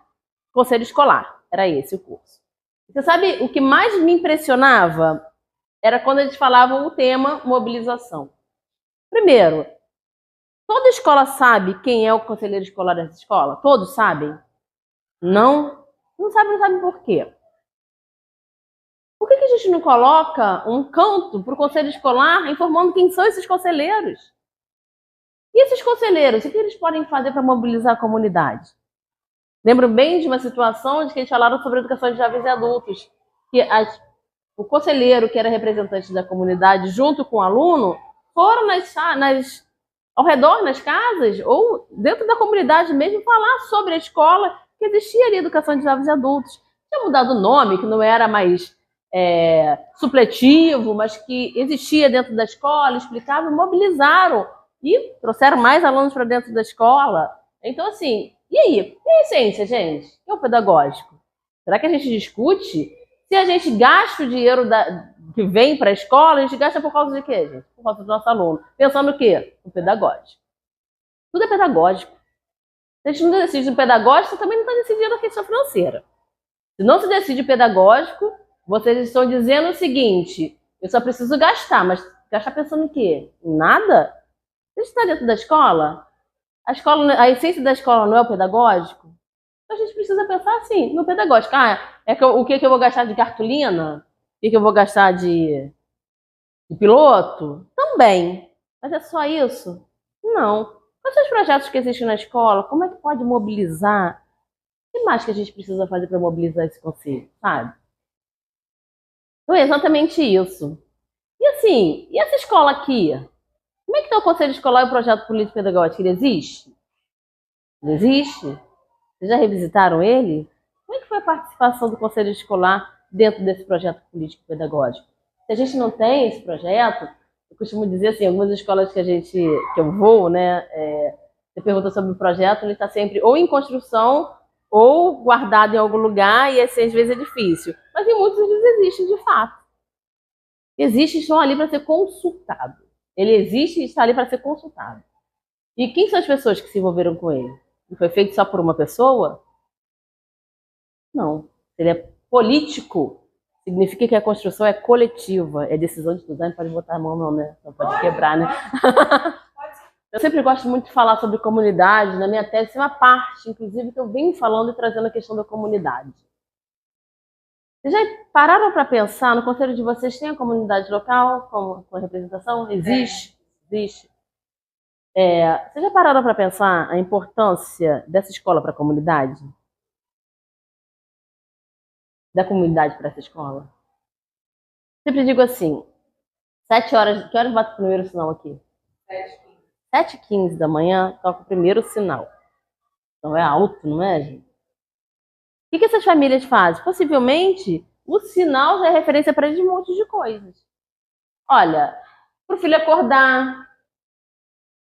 conselho escolar, era esse o curso. Você sabe, o que mais me impressionava era quando eles falavam o tema mobilização. Primeiro, toda escola sabe quem é o conselheiro escolar dessa escola? Todos sabem? Não? Não sabem por quê. Por que a gente não coloca um canto para o conselho escolar informando quem são esses conselheiros? E esses conselheiros, o que eles podem fazer para mobilizar a comunidade? Lembro bem de uma situação de que eles falaram sobre educação de jovens e adultos, que o conselheiro, que era representante da comunidade, junto com o aluno, foram ao redor, nas casas, ou dentro da comunidade mesmo, falar sobre a escola, que existia ali educação de jovens e adultos. Tinha mudado o nome, que não era mais supletivo, mas que existia dentro da escola, explicavam, mobilizaram e trouxeram mais alunos para dentro da escola. Então, assim, e aí? E a essência, gente? E o pedagógico? Será que a gente discute? Se a gente gasta o dinheiro que vem para a escola, a gente gasta por causa de quê, gente? Por causa do nosso aluno. Pensando o quê? No pedagógico. Tudo é pedagógico. Se a gente não decide no pedagógico, também não está decidindo a questão financeira. Se não se decide o pedagógico, vocês estão dizendo o seguinte: eu só preciso gastar, mas gastar pensando em quê? Em nada? Você está dentro da escola? A essência da escola não é o pedagógico? Então a gente precisa pensar assim, no pedagógico. O que eu vou gastar de cartolina? O que eu vou gastar de piloto? Também. Mas é só isso? Não. Quais são os projetos que existem na escola? Como é que pode mobilizar? O que mais que a gente precisa fazer para mobilizar esse conselho, sabe? Então é exatamente isso. E assim, e essa escola aqui? Como é que está o conselho escolar e o projeto político-pedagógico? Ele existe? Ele existe? Vocês já revisitaram ele? Como é que foi a participação do conselho escolar dentro desse projeto político-pedagógico? Se a gente não tem esse projeto, eu costumo dizer assim, algumas escolas que eu vou, né, você pergunta sobre o projeto, ele está sempre ou em construção ou guardado em algum lugar, e assim, às vezes é difícil. Mas em muitos vezes existe de fato. Existe e estão ali para ser consultado. Ele existe e está ali para ser consultado. E quem são as pessoas que se envolveram com ele? Ele foi feito só por uma pessoa? Não. Ele é político. Significa que a construção é coletiva. É decisão de tudo. Não pode botar a mão não, né? Não pode quebrar, né? Eu sempre gosto muito de falar sobre comunidade. Na minha tese tem uma parte, inclusive, que eu venho falando e trazendo a questão da comunidade. Vocês já pararam para pensar, no conselho de vocês tem a comunidade local com representação? Existe? Existe. Vocês já pararam para pensar a importância dessa escola para a comunidade? Da comunidade para essa escola? Sempre digo assim, 7 horas, que horas bate o primeiro sinal aqui? 7h15 da manhã, toca o primeiro sinal. Então é alto, não é, gente? O que essas famílias fazem? Possivelmente, o sinal já é referência para eles de um monte de coisas. Olha, para o filho acordar,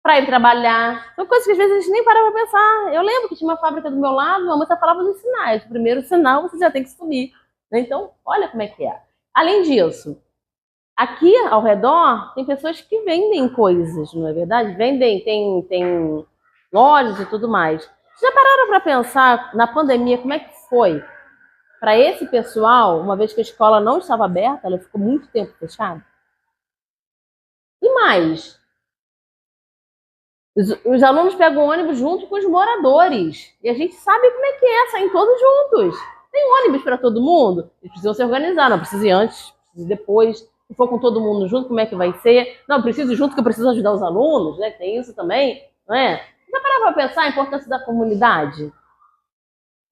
para ir trabalhar. São coisas que às vezes a gente nem para pra pensar. Eu lembro que tinha uma fábrica do meu lado, minha mãe só falava dos sinais. O primeiro sinal você já tem que subir. Então, olha como é que é. Além disso, aqui ao redor tem pessoas que vendem coisas, não é verdade? Vendem, tem lojas e tudo mais. Já pararam para pensar na pandemia como é que foi para esse pessoal, uma vez que a escola não estava aberta, ela ficou muito tempo fechada? E mais, os alunos pegam o ônibus junto com os moradores. E a gente sabe como é que é, saem todos juntos. Tem ônibus para todo mundo? Eles precisam se organizar, não precisa ir antes, precisa ir depois. Se for com todo mundo junto, como é que vai ser? Não, preciso ir junto que eu preciso ajudar os alunos, né? Tem isso também, não é? Já parava para pensar a importância da comunidade?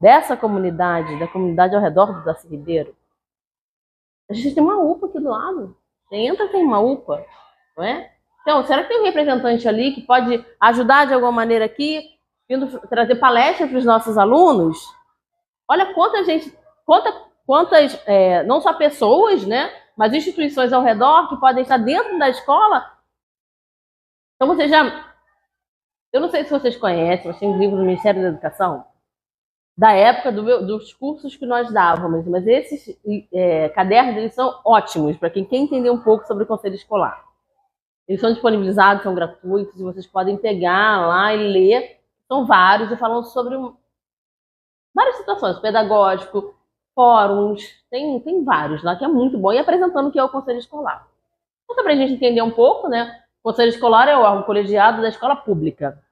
Dessa comunidade, da comunidade ao redor do Darcy Ribeiro? A gente tem uma UPA aqui do lado. Você entra, tem uma UPA, não é? Então, será que tem um representante ali que pode ajudar de alguma maneira aqui, vindo trazer palestra para os nossos alunos? Olha quanta gente, quantas não só pessoas, né, mas instituições ao redor que podem estar dentro da escola. Então, eu não sei se vocês conhecem, mas tem um livro do Ministério da Educação, da época dos cursos que nós dávamos, mas esses cadernos, eles são ótimos para quem quer entender um pouco sobre o conselho escolar. Eles são disponibilizados, são gratuitos, e vocês podem pegar lá e ler. São vários, e falam sobre várias situações, pedagógico, fóruns, tem vários lá, que é muito bom, e apresentando o que é o conselho escolar. Então, para a gente entender um pouco, né? O conselho escolar é o órgão colegiado da escola pública.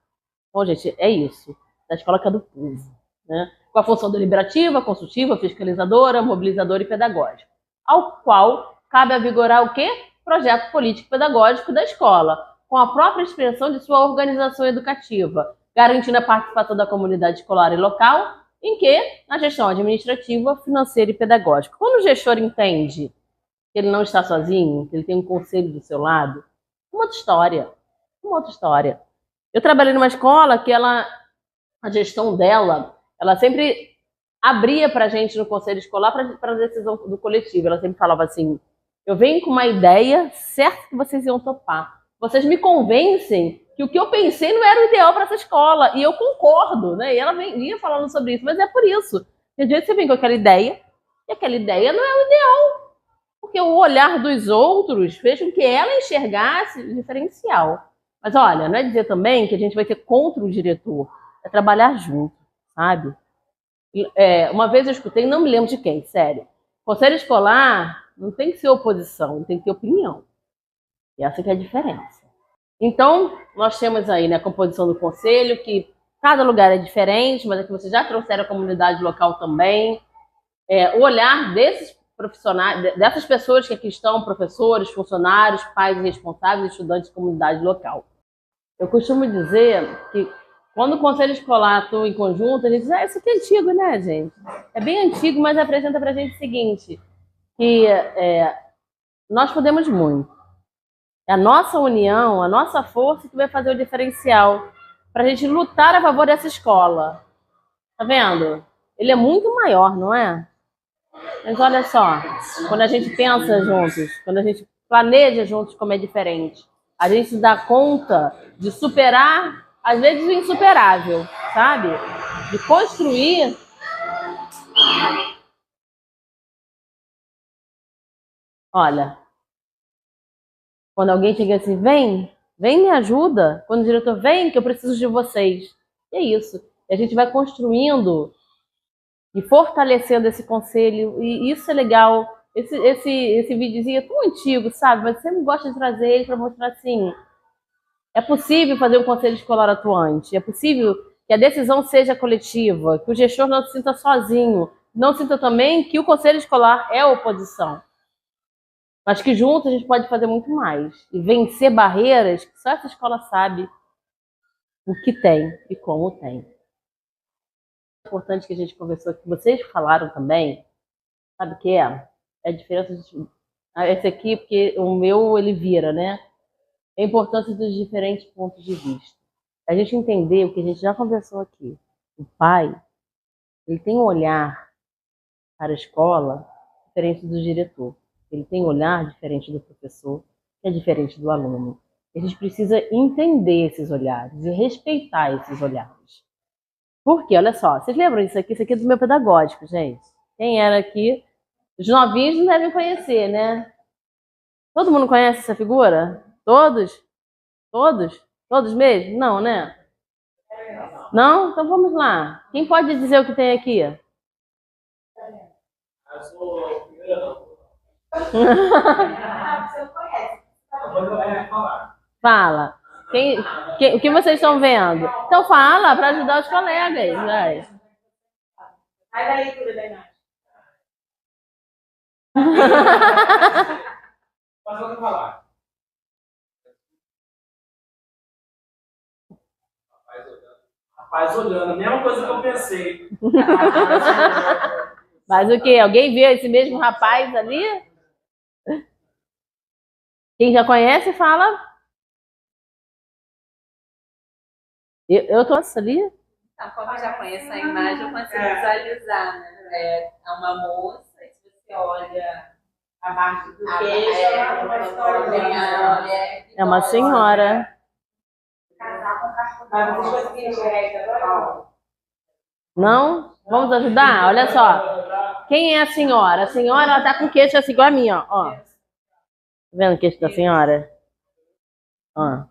Então, gente, é isso, da escola que é do povo, né? Com a função deliberativa, consultiva, fiscalizadora, mobilizadora e pedagógica, ao qual cabe avigorar o quê? Projeto político-pedagógico da escola, com a própria expressão de sua organização educativa, garantindo a participação da comunidade escolar e local, em que? Na gestão administrativa, financeira e pedagógica. Quando o gestor entende que ele não está sozinho, que ele tem um conselho do seu lado, uma outra história. Eu trabalhei numa escola que a gestão dela, ela sempre abria para a gente no conselho escolar para a decisão do coletivo. Ela sempre falava assim: eu venho com uma ideia, certo que vocês iam topar. Vocês me convencem que o que eu pensei não era o ideal para essa escola. E eu concordo, né? E ela vinha falando sobre isso, mas é por isso. Às vezes você vem com aquela ideia, e aquela ideia não é o ideal. Porque o olhar dos outros fez com que ela enxergasse o diferencial. Mas olha, não é dizer também que a gente vai ser contra o diretor. É trabalhar junto, sabe? Uma vez eu escutei, não me lembro de quem, sério. Conselho escolar não tem que ser oposição, tem que ter opinião. E essa que é a diferença. Então, nós temos aí, né, a composição do conselho, que cada lugar é diferente, mas aqui vocês já trouxeram a comunidade local também. O olhar desses profissionais, dessas pessoas que aqui estão, professores, funcionários, pais e responsáveis, estudantes de comunidade local. Eu costumo dizer que quando o conselho escolar atua em conjunto, a gente diz, isso aqui é antigo, né, gente? É bem antigo, mas apresenta pra gente o seguinte, que nós podemos muito. É a nossa união, a nossa força que vai fazer o diferencial para a gente lutar a favor dessa escola. Tá vendo? Ele é muito maior, não é? Mas olha só, quando a gente pensa juntos, quando a gente planeja juntos como é diferente, a gente dá conta de superar, às vezes, o insuperável, sabe? De construir. Olha, quando alguém chega assim, vem me ajuda. Quando o diretor vem, que eu preciso de vocês. E é isso. E a gente vai construindo e fortalecendo esse conselho. E isso é legal. Esse videozinho é tão antigo, sabe? Mas eu sempre gosto de trazer ele para mostrar assim, é possível fazer um conselho escolar atuante. É possível que a decisão seja coletiva, que o gestor não se sinta sozinho. Não sinta também que o conselho escolar é oposição. Mas que juntos a gente pode fazer muito mais. E vencer barreiras que só essa escola sabe. o que tem e como tem. É importante que a gente conversou, que vocês falaram também, sabe o que é? É a diferença de... Esse aqui, porque o meu, ele vira, né? A importância dos diferentes pontos de vista. A gente entender o que a gente já conversou aqui. O pai, ele tem um olhar para a escola diferente do diretor. Ele tem um olhar diferente do professor, que é diferente do aluno. A gente precisa entender esses olhares e respeitar esses olhares. Por quê? Olha só, vocês lembram disso aqui? Isso aqui é do meu pedagógico, gente. Quem era aqui? Os novinhos não devem conhecer, né? Todo mundo conhece essa figura? Todos? Todos? Todos mesmo? Não, né? Não? Então vamos lá. Quem pode dizer o que tem aqui? Fala. O que vocês estão vendo? Então fala para ajudar os colegas. Vai. Sai da leitura da imagem. Mas eu vou falar. Rapaz olhando, a mesma coisa que eu pensei. Mas o quê? Alguém viu esse mesmo rapaz ali? Quem já conhece, fala. Eu tô ali. Então, como eu já conheço a imagem, eu consigo visualizar, né? É uma moça, e se você olha Abaixo do queixo, é uma história. É uma senhora. Mas vocês conseguiram enxergar isso agora? Não? Vamos ajudar? Olha só. Quem é a senhora? A senhora, ela tá com queixo assim igual a minha, ó. Tá vendo o queixo da senhora? Ó.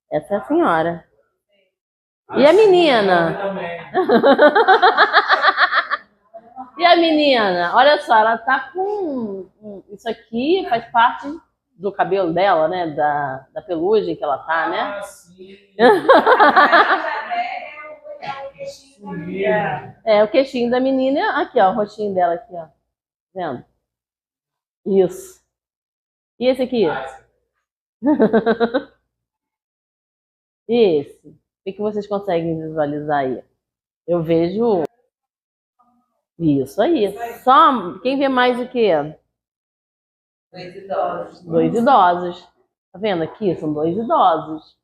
Essa é a senhora. E a menina? E a menina? Olha só, ela tá com... Isso aqui faz parte do cabelo dela, né? Da pelugem que ela tá, né? É, o queixinho da menina, aqui, ó, o rostinho dela aqui, ó. Tá vendo? Isso. E esse aqui? E esse? O que vocês conseguem visualizar aí? Eu vejo... Isso aí. Só quem vê mais o quê? 2 idosos. 2 idosos. Tá vendo aqui? São 2 idosos.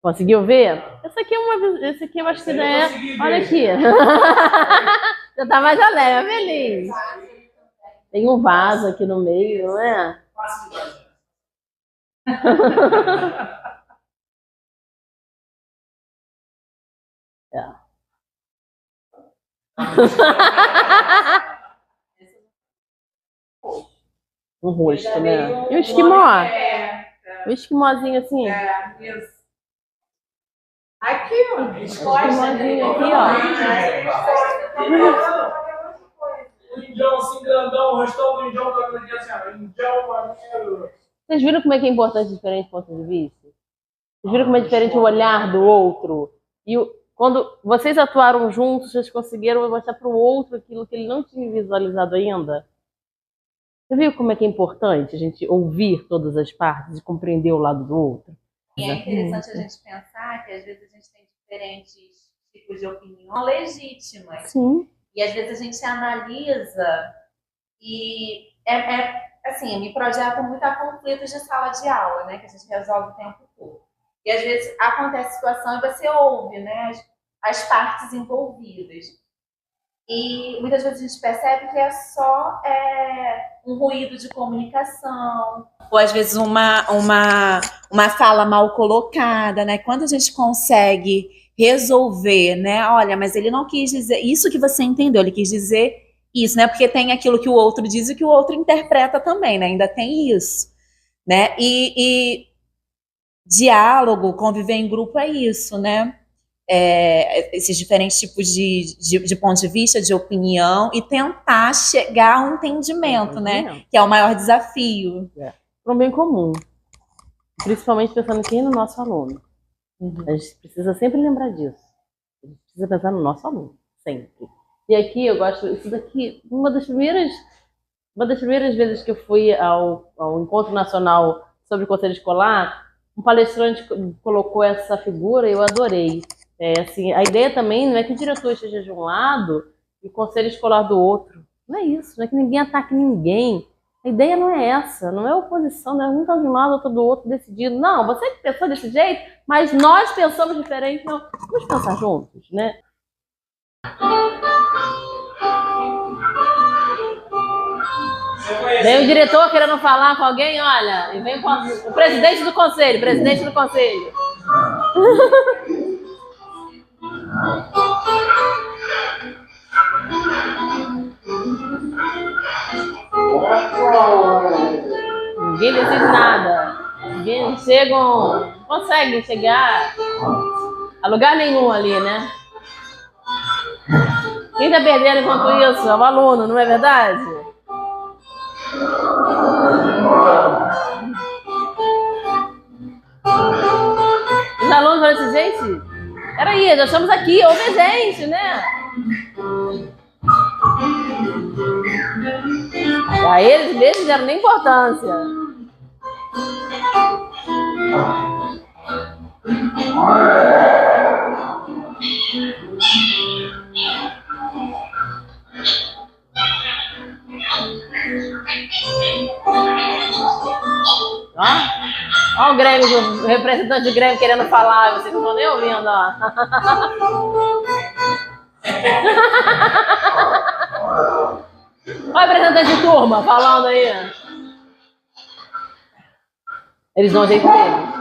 Conseguiu ver? Essa aqui é uma... Esse aqui eu acho que é... Olha aqui. Já tá mais alegre, feliz. Tem um vaso aqui no meio, não é? É. Um rosto, né? E o esquimó? O esquimózinho assim? Isso. Aqui, ó. O esquimózinho aqui, ó. O indião assim, grandão, o rostão do indião todo aqui assim, ó. Indião maneiro. Vocês viram como é que é importante diferentes pontos de vista? Vocês viram como é diferente o olhar do outro? E quando vocês atuaram juntos, vocês conseguiram mostrar para o outro aquilo que ele não tinha visualizado ainda? Você viu como é que é importante a gente ouvir todas as partes e compreender o lado do outro? E é interessante a gente pensar que às vezes a gente tem diferentes tipos de opinião legítimas. Sim. E às vezes a gente analisa e assim, me projeta muito a conflitos de sala de aula, né? Que a gente resolve o tempo todo. E às vezes acontece situação e você ouve, né? As partes envolvidas. E muitas vezes a gente percebe que é só um ruído de comunicação. Ou às vezes uma fala mal colocada, né? Quando a gente consegue resolver, né? Olha, mas ele não quis dizer isso que você entendeu, ele quis dizer isso, né? Porque tem aquilo que o outro diz e que o outro interpreta também, né? Ainda tem isso, né? E diálogo, conviver em grupo é isso, né? Esses diferentes tipos de ponto de vista, de opinião e tentar chegar a um entendimento, né? Que é o maior desafio. Para um bem comum. Principalmente pensando aqui no nosso aluno. A gente precisa sempre lembrar disso. A gente precisa pensar no nosso aluno, sempre. E aqui eu gosto, isso daqui, uma das primeiras vezes que eu fui ao Encontro Nacional sobre o Conselho Escolar, um palestrante colocou essa figura e eu adorei. Assim, a ideia também não é que o diretor esteja de um lado e o conselho escolar do outro. Não é isso, não é que ninguém ataque ninguém. A ideia não é essa, não é oposição, não é um tá de um lado, outro do outro, decidido. Não, você que pensou desse jeito, mas nós pensamos diferente. Não, vamos pensar juntos, né? Vem o diretor querendo falar com alguém, olha, e vem com o presidente do conselho, Ninguém decide nada. Ninguém chegam, conseguem chegar a lugar nenhum ali, né? Quem tá perdendo enquanto isso é o aluno, não é verdade? Os alunos falam assim, gente, peraí, nós estamos aqui, ouve a gente, né? A eles mesmos não deram nem importância. Ó o Grêmio, o representante do Grêmio querendo falar, vocês não estão nem ouvindo, ó. Olha o representante de turma falando aí. Eles dão um jeito deles.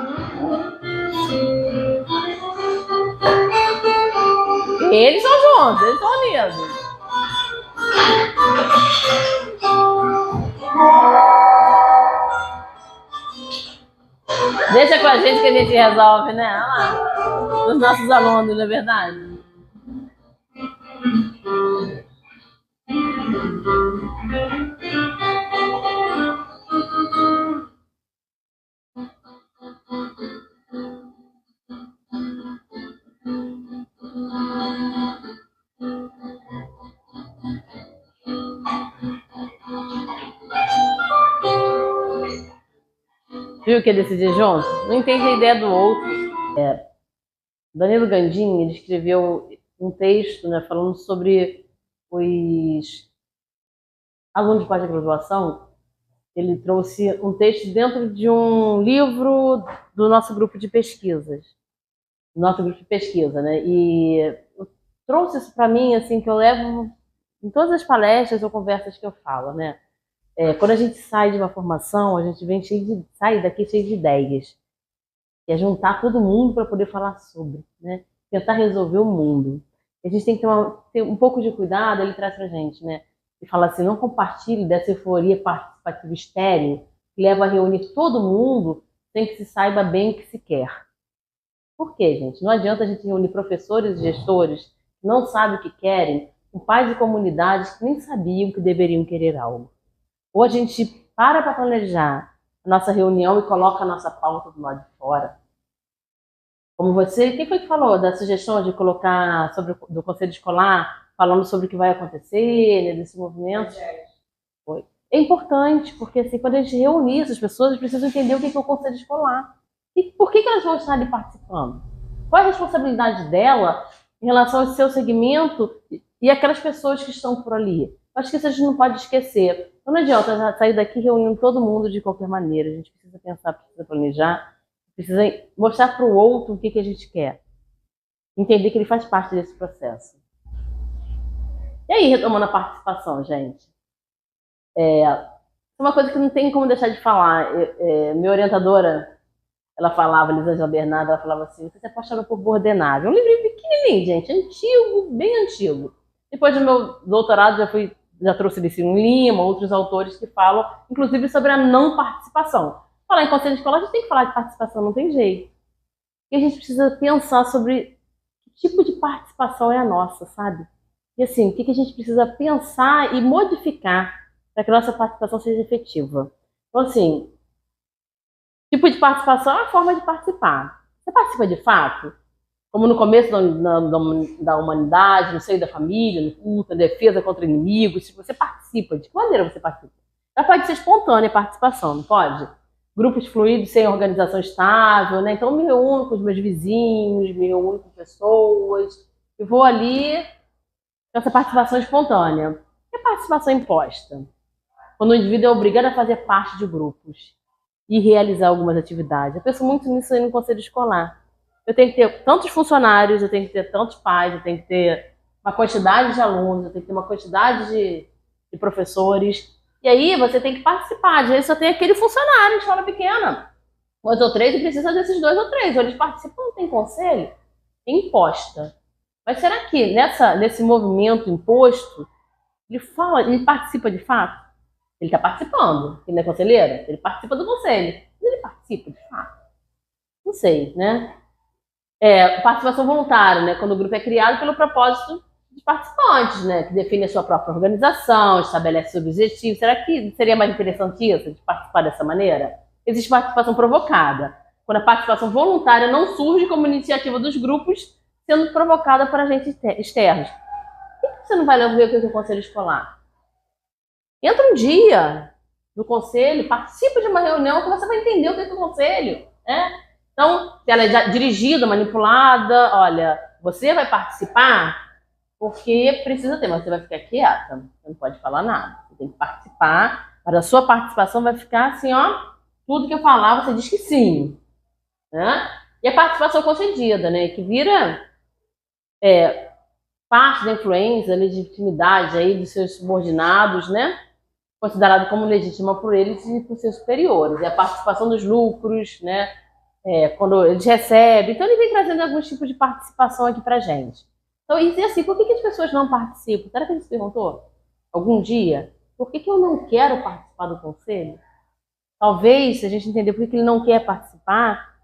Eles são juntos, eles estão unidos. Deixa com a gente que a gente resolve, né? Olha lá, os nossos alunos, não é verdade? Viu que é decidir junto? Não entende a ideia do outro. Danilo Gandini, ele escreveu um texto, né, falando sobre os alunos de pós-graduação. Ele trouxe um texto dentro de um livro do nosso grupo de pesquisas. Nosso grupo de pesquisa, né? E eu trouxe isso para mim, assim, que eu levo em todas as palestras ou conversas que eu falo, né? Quando a gente sai de uma formação, a gente sai daqui cheio de ideias. E é juntar todo mundo para poder falar sobre, né? Tentar resolver o mundo. E a gente tem que ter um pouco de cuidado, ele traz pra gente, né? E fala assim, não compartilhe dessa euforia participativa estéril que leva a reunir todo mundo sem que se saiba bem o que se quer. Por quê, gente? Não adianta a gente reunir professores e gestores que não sabem o que querem, com pais de comunidades que nem sabiam que deveriam querer algo. Ou a gente para planejar a nossa reunião e coloca a nossa pauta do lado de fora. Como você, quem foi que falou da sugestão de colocar do conselho escolar, falando sobre o que vai acontecer, né, desse movimento? Foi. É importante, porque assim, quando a gente reunir essas pessoas, eles precisam entender o que é o conselho escolar. E por que elas vão estar ali participando? Qual é a responsabilidade dela em relação ao seu segmento e aquelas pessoas que estão por ali? Acho que isso a gente não pode esquecer. Não adianta sair daqui reunindo todo mundo de qualquer maneira. A gente precisa pensar, precisa planejar, precisa mostrar para o outro o que a gente quer. Entender que ele faz parte desse processo. E aí, retomando a participação, gente. Uma coisa que não tem como deixar de falar. Minha orientadora, ela falava, Elisângela Bernardo, ela falava assim, você se apaixonou por Bordenave. É um livrinho pequenininho, gente, antigo, bem antigo. Depois do meu doutorado, já trouxe Licínio Lima, outros autores que falam, inclusive, sobre a não participação. Falar em conselho escolar, a gente tem que falar de participação, não tem jeito. E a gente precisa pensar sobre que tipo de participação é a nossa, sabe? E assim, o que a gente precisa pensar e modificar para que a nossa participação seja efetiva. Então, assim, tipo de participação é a forma de participar. Você participa de fato? Como no começo da humanidade, no seio da família, no culto, na defesa contra inimigos. Você participa. De que maneira você participa? Ela pode ser espontânea a participação, não pode? grupos fluidos sem organização estável, né? Então, me reúno com os meus vizinhos, me reúno com pessoas, e vou ali com essa participação espontânea. E a participação imposta? Quando o indivíduo é obrigado a fazer parte de grupos e realizar algumas atividades. Eu penso muito nisso aí no conselho escolar. Eu tenho que ter tantos funcionários, eu tenho que ter tantos pais, eu tenho que ter uma quantidade de alunos, eu tenho que ter uma quantidade de professores. E aí você tem que participar. Às vezes só tem aquele funcionário de escola pequena. 2 ou 3 e precisa desses 2 ou 3. Ou eles participam, não tem conselho? É imposta. Mas será que nesse movimento imposto, ele participa de fato? Ele está participando. Ele não é conselheiro? Ele participa do conselho. Mas ele participa de fato? Não sei, né? Participação voluntária, né? Quando o grupo é criado pelo propósito dos participantes, né? Que define a sua própria organização, estabelece seus objetivos. Será que seria mais interessante isso, de participar dessa maneira? Existe participação provocada, quando a participação voluntária não surge como iniciativa dos grupos, sendo provocada por agentes externos. Por que você não vai lá ver o que é o conselho escolar? Entra um dia no conselho, participa de uma reunião que você vai entender o que é o conselho, né? Então, se ela é dirigida, manipulada, olha, você vai participar porque precisa ter, mas você vai ficar quieta, você não pode falar nada. Você tem que participar, mas a sua participação vai ficar assim, ó, tudo que eu falar, você diz que sim. Né? E a participação concedida, né, que vira parte da influência, da legitimidade aí dos seus subordinados, né, considerado como legítima por eles e por seus superiores. É a participação dos lucros, né, quando eles recebem. Então, ele vem trazendo alguns tipos de participação aqui pra gente. Então, e assim, por que as pessoas não participam? Será que a gente se perguntou algum dia? Por que eu não quero participar do conselho? Talvez, se a gente entender por que ele não quer participar,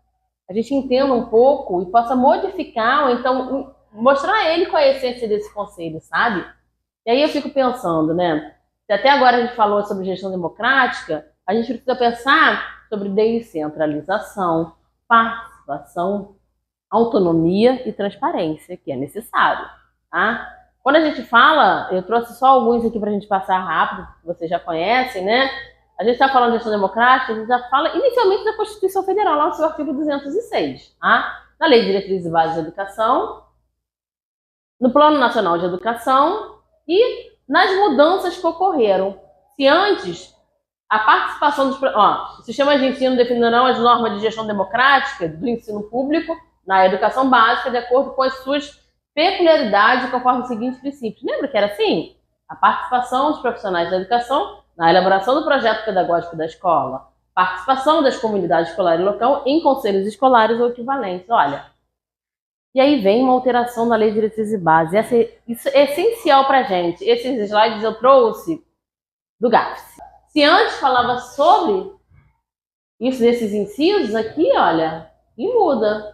a gente entenda um pouco e possa modificar, ou então mostrar a ele qual é a essência desse conselho, sabe? E aí eu fico pensando, né? Se até agora a gente falou sobre gestão democrática, a gente precisa pensar sobre descentralização, participação, autonomia e transparência, que é necessário, tá? Quando a gente fala, eu trouxe só alguns aqui para a gente passar rápido, que vocês já conhecem, né? A gente está falando de gestão democrática, a gente já fala inicialmente da Constituição Federal, lá no seu artigo 206, tá? Na Lei de Diretrizes e Bases de Educação, no Plano Nacional de Educação e nas mudanças que ocorreram. Se antes a participação dos... os sistemas de ensino definirão as normas de gestão democrática do ensino público na educação básica de acordo com as suas peculiaridades conforme os seguintes princípios. Lembra que era assim? A participação dos profissionais da educação na elaboração do projeto pedagógico da escola, participação das comunidades escolar e local em conselhos escolares ou equivalentes. Olha, e aí vem uma alteração da Lei de Diretrizes e Bases. Isso é essencial para a gente. Esses slides eu trouxe do GAFS. Se antes falava sobre isso, desses incisos aqui, olha, e muda.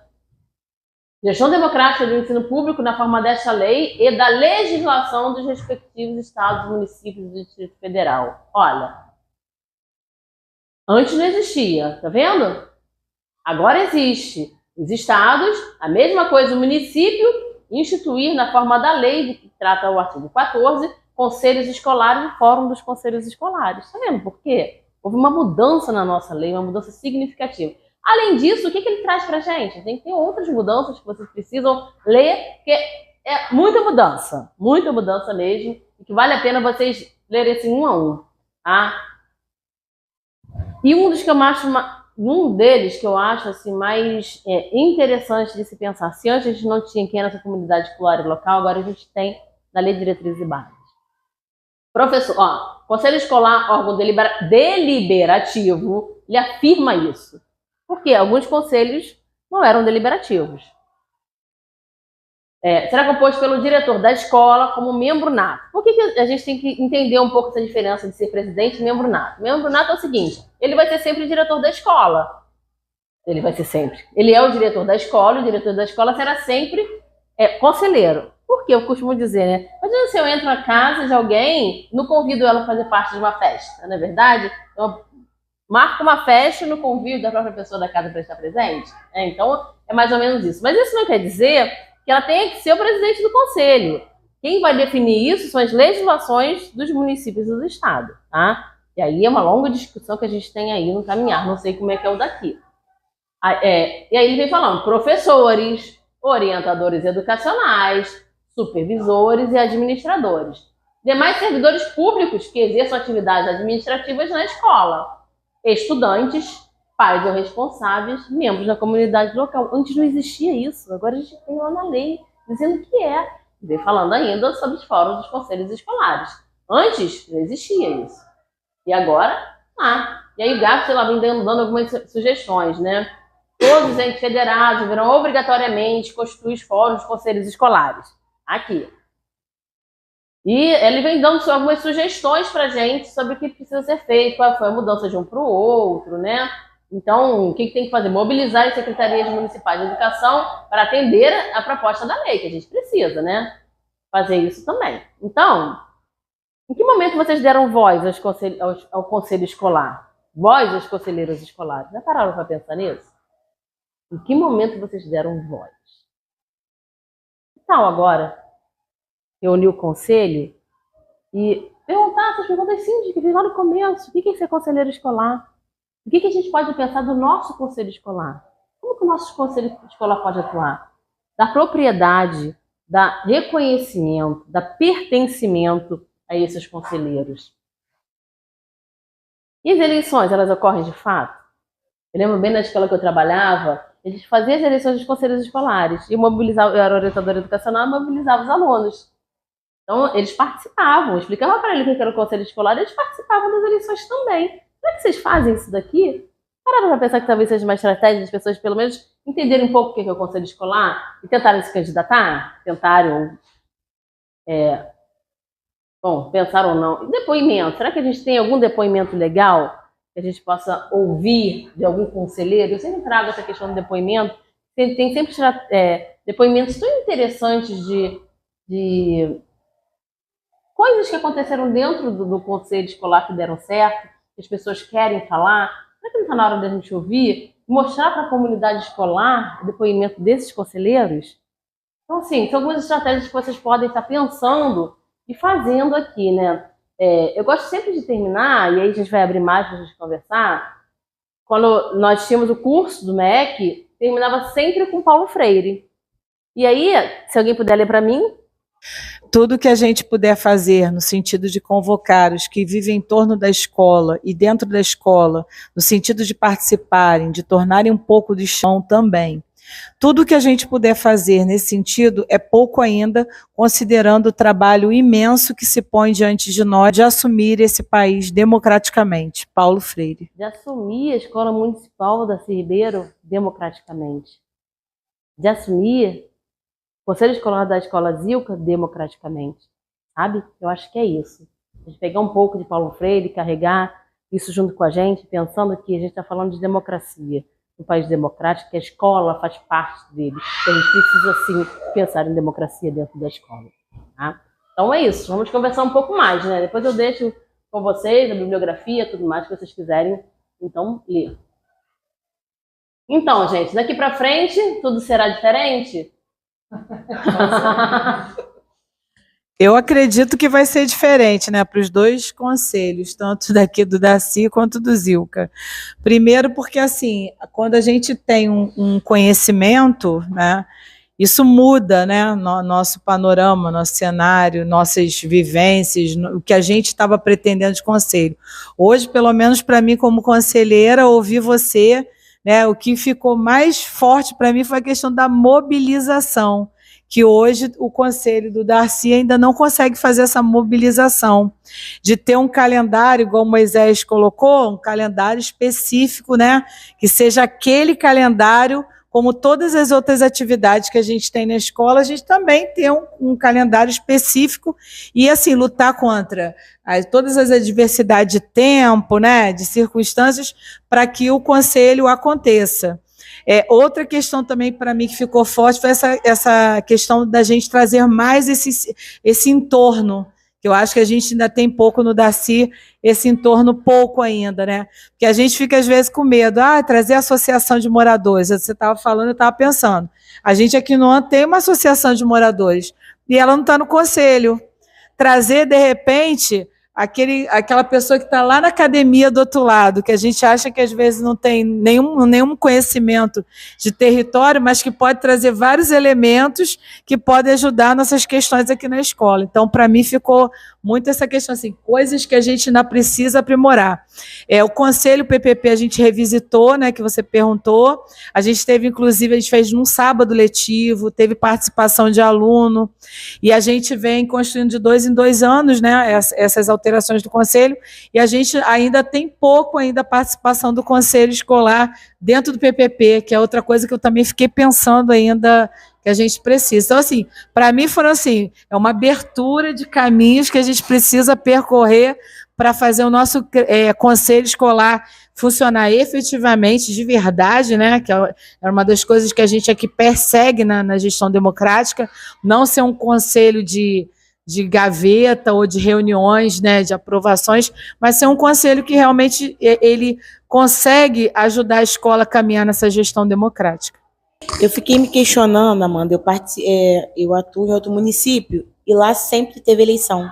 Gestão democrática do ensino público na forma desta lei e da legislação dos respectivos estados, municípios do Distrito Federal. Olha, antes não existia, tá vendo? Agora existe. Os estados, a mesma coisa, o município, instituir na forma da lei, que trata o artigo 14, conselhos escolares e fórum dos conselhos escolares. Tá vendo por quê? Houve uma mudança na nossa lei, uma mudança significativa. Além disso, o que ele traz pra gente? Tem que ter outras mudanças que vocês precisam ler, porque é muita mudança mesmo, e que vale a pena vocês lerem assim um a um, tá? E um deles que eu acho assim, mais interessante de se pensar, se antes a gente não tinha quem era essa comunidade escolar e local, agora a gente tem na Lei de Diretrizes e Bases. Professor, Conselho Escolar, órgão deliberativo, ele afirma isso. Porque alguns conselhos não eram deliberativos. Será composto pelo diretor da escola como membro nato. Por que a gente tem que entender um pouco essa diferença de ser presidente e membro nato? Membro nato é o seguinte, ele vai ser sempre o diretor da escola. Ele vai ser sempre. Ele é o diretor da escola, o diretor da escola será sempre conselheiro. Por que eu costumo dizer, né? Imagina se eu entro na casa de alguém, não convido ela a fazer parte de uma festa, não é verdade? Então, marca uma festa no convívio da própria pessoa da casa para estar presente. Então, é mais ou menos isso. Mas isso não quer dizer que ela tenha que ser o presidente do conselho. Quem vai definir isso são as legislações dos municípios e do estado. Tá? E aí é uma longa discussão que a gente tem aí no caminhar, não sei como é que é o daqui. E aí ele vem falando professores, orientadores educacionais, supervisores e administradores. Demais servidores públicos que exerçam atividades administrativas na escola. Estudantes, pais ou responsáveis, membros da comunidade local. Antes não existia isso, agora a gente tem lá na lei dizendo que é. Vem falando ainda sobre os fóruns dos conselhos escolares. Antes não existia isso. E agora, E aí o GAF lá vem dando algumas sugestões, né? Todos os entes federados deverão obrigatoriamente constituir os fóruns dos conselhos escolares. Aqui. E ele vem dando algumas sugestões para a gente sobre o que precisa ser feito, qual foi a mudança de um para o outro, né? Então, o que tem que fazer? Mobilizar as secretarias municipais de educação para atender a proposta da lei, que a gente precisa, né? Fazer isso também. Então, em que momento vocês deram voz ao conselho escolar? Voz aos conselheiros escolares? Já pararam para pensar nisso? Em que momento vocês deram voz? Que tal agora reunir o conselho e perguntar essas perguntas simples que fiz lá no começo? O que é ser conselheiro escolar? O que a gente pode pensar do nosso conselho escolar? Como que o nosso conselho escolar pode atuar? Da propriedade, da reconhecimento, da pertencimento a esses conselheiros. E as eleições, elas ocorrem de fato? Eu lembro bem na escola que eu trabalhava, a gente fazia as eleições dos conselhos escolares e eu era orientadora educacional e mobilizava os alunos. Então, eles participavam, eu explicava para eles o que era o conselho escolar e eles participavam das eleições também. Como é que vocês fazem isso daqui? Pararam para pensar que talvez seja uma estratégia das pessoas, pelo menos, entenderem um pouco o que é o conselho escolar e tentarem se candidatar? Tentarem, pensar ou não. E depoimento? Será que a gente tem algum depoimento legal que a gente possa ouvir de algum conselheiro? Eu sempre trago essa questão do depoimento. Tem sempre depoimentos tão interessantes de coisas que aconteceram dentro do conselho escolar que deram certo, que as pessoas querem falar. Será que não está na hora da gente ouvir? Mostrar para a comunidade escolar o depoimento desses conselheiros? Então, assim, são algumas estratégias que vocês podem estar pensando e fazendo aqui, né? Eu gosto sempre de terminar, e aí a gente vai abrir mais para a gente conversar. Quando nós tínhamos o curso do MEC, terminava sempre com Paulo Freire. E aí, se alguém puder ler para mim. Tudo que a gente puder fazer no sentido de convocar os que vivem em torno da escola e dentro da escola, no sentido de participarem, de tornarem um pouco de chão também. Tudo que a gente puder fazer nesse sentido é pouco ainda, considerando o trabalho imenso que se põe diante de nós de assumir esse país democraticamente. Paulo Freire. De assumir a Escola Municipal Darcy Ribeiro democraticamente. De assumir o Conselho Escolar da Escola Zilca democraticamente. Sabe? Eu acho que é isso. A gente pegar um pouco de Paulo Freire, carregar isso junto com a gente, pensando que a gente está falando de democracia. Um país democrático, que a escola faz parte dele. Então a gente precisa, sim, pensar em democracia dentro da escola. Tá? Então é isso, vamos conversar um pouco mais, né? Depois eu deixo com vocês a bibliografia, tudo mais que vocês quiserem, então, ler. Então, gente, daqui para frente, tudo será diferente? Eu acredito que vai ser diferente, né, para os dois conselhos, tanto daqui do Darcy quanto do Zilca. Primeiro porque, assim, quando a gente tem um conhecimento, né, isso muda, né, nosso panorama, nosso cenário, nossas vivências, o que a gente estava pretendendo de conselho. Hoje, pelo menos para mim como conselheira, ouvir você, né, o que ficou mais forte para mim foi a questão da mobilização, que hoje o Conselho do Darcy ainda não consegue fazer essa mobilização, de ter um calendário, igual o Moisés colocou, um calendário específico, né, que seja aquele calendário, como todas as outras atividades que a gente tem na escola, a gente também tem um calendário específico e, assim, lutar contra todas as adversidades de tempo, né, de circunstâncias, para que o Conselho aconteça. Outra questão também para mim que ficou forte foi essa questão da gente trazer mais esse entorno, que eu acho que a gente ainda tem pouco no Darcy, esse entorno pouco ainda, né? Porque a gente fica às vezes com medo, trazer a associação de moradores, você estava falando, eu estava pensando, a gente aqui no ANO tem uma associação de moradores, e ela não está no conselho. Trazer, de repente, aquela pessoa que está lá na academia do outro lado, que a gente acha que às vezes não tem nenhum conhecimento de território, mas que pode trazer vários elementos que podem ajudar nossas questões aqui na escola. Então, para mim, ficou muito essa questão, assim, coisas que a gente ainda precisa aprimorar. O Conselho PPP a gente revisitou, né, que você perguntou. A gente teve, inclusive, a gente fez num sábado letivo, teve participação de aluno, e a gente vem construindo de 2 em 2 anos, né, essas alterações do Conselho, e a gente ainda tem pouco ainda participação do Conselho Escolar dentro do PPP, que é outra coisa que eu também fiquei pensando ainda que a gente precisa. Então, assim, para mim foram assim, é uma abertura de caminhos que a gente precisa percorrer para fazer o nosso conselho escolar funcionar efetivamente, de verdade, né? Que é uma das coisas que a gente aqui persegue na gestão democrática, não ser um conselho de gaveta ou de reuniões, né, de aprovações, mas ser um conselho que realmente ele consegue ajudar a escola a caminhar nessa gestão democrática. Eu fiquei me questionando, Amanda, eu atuo em outro município e lá sempre teve eleição.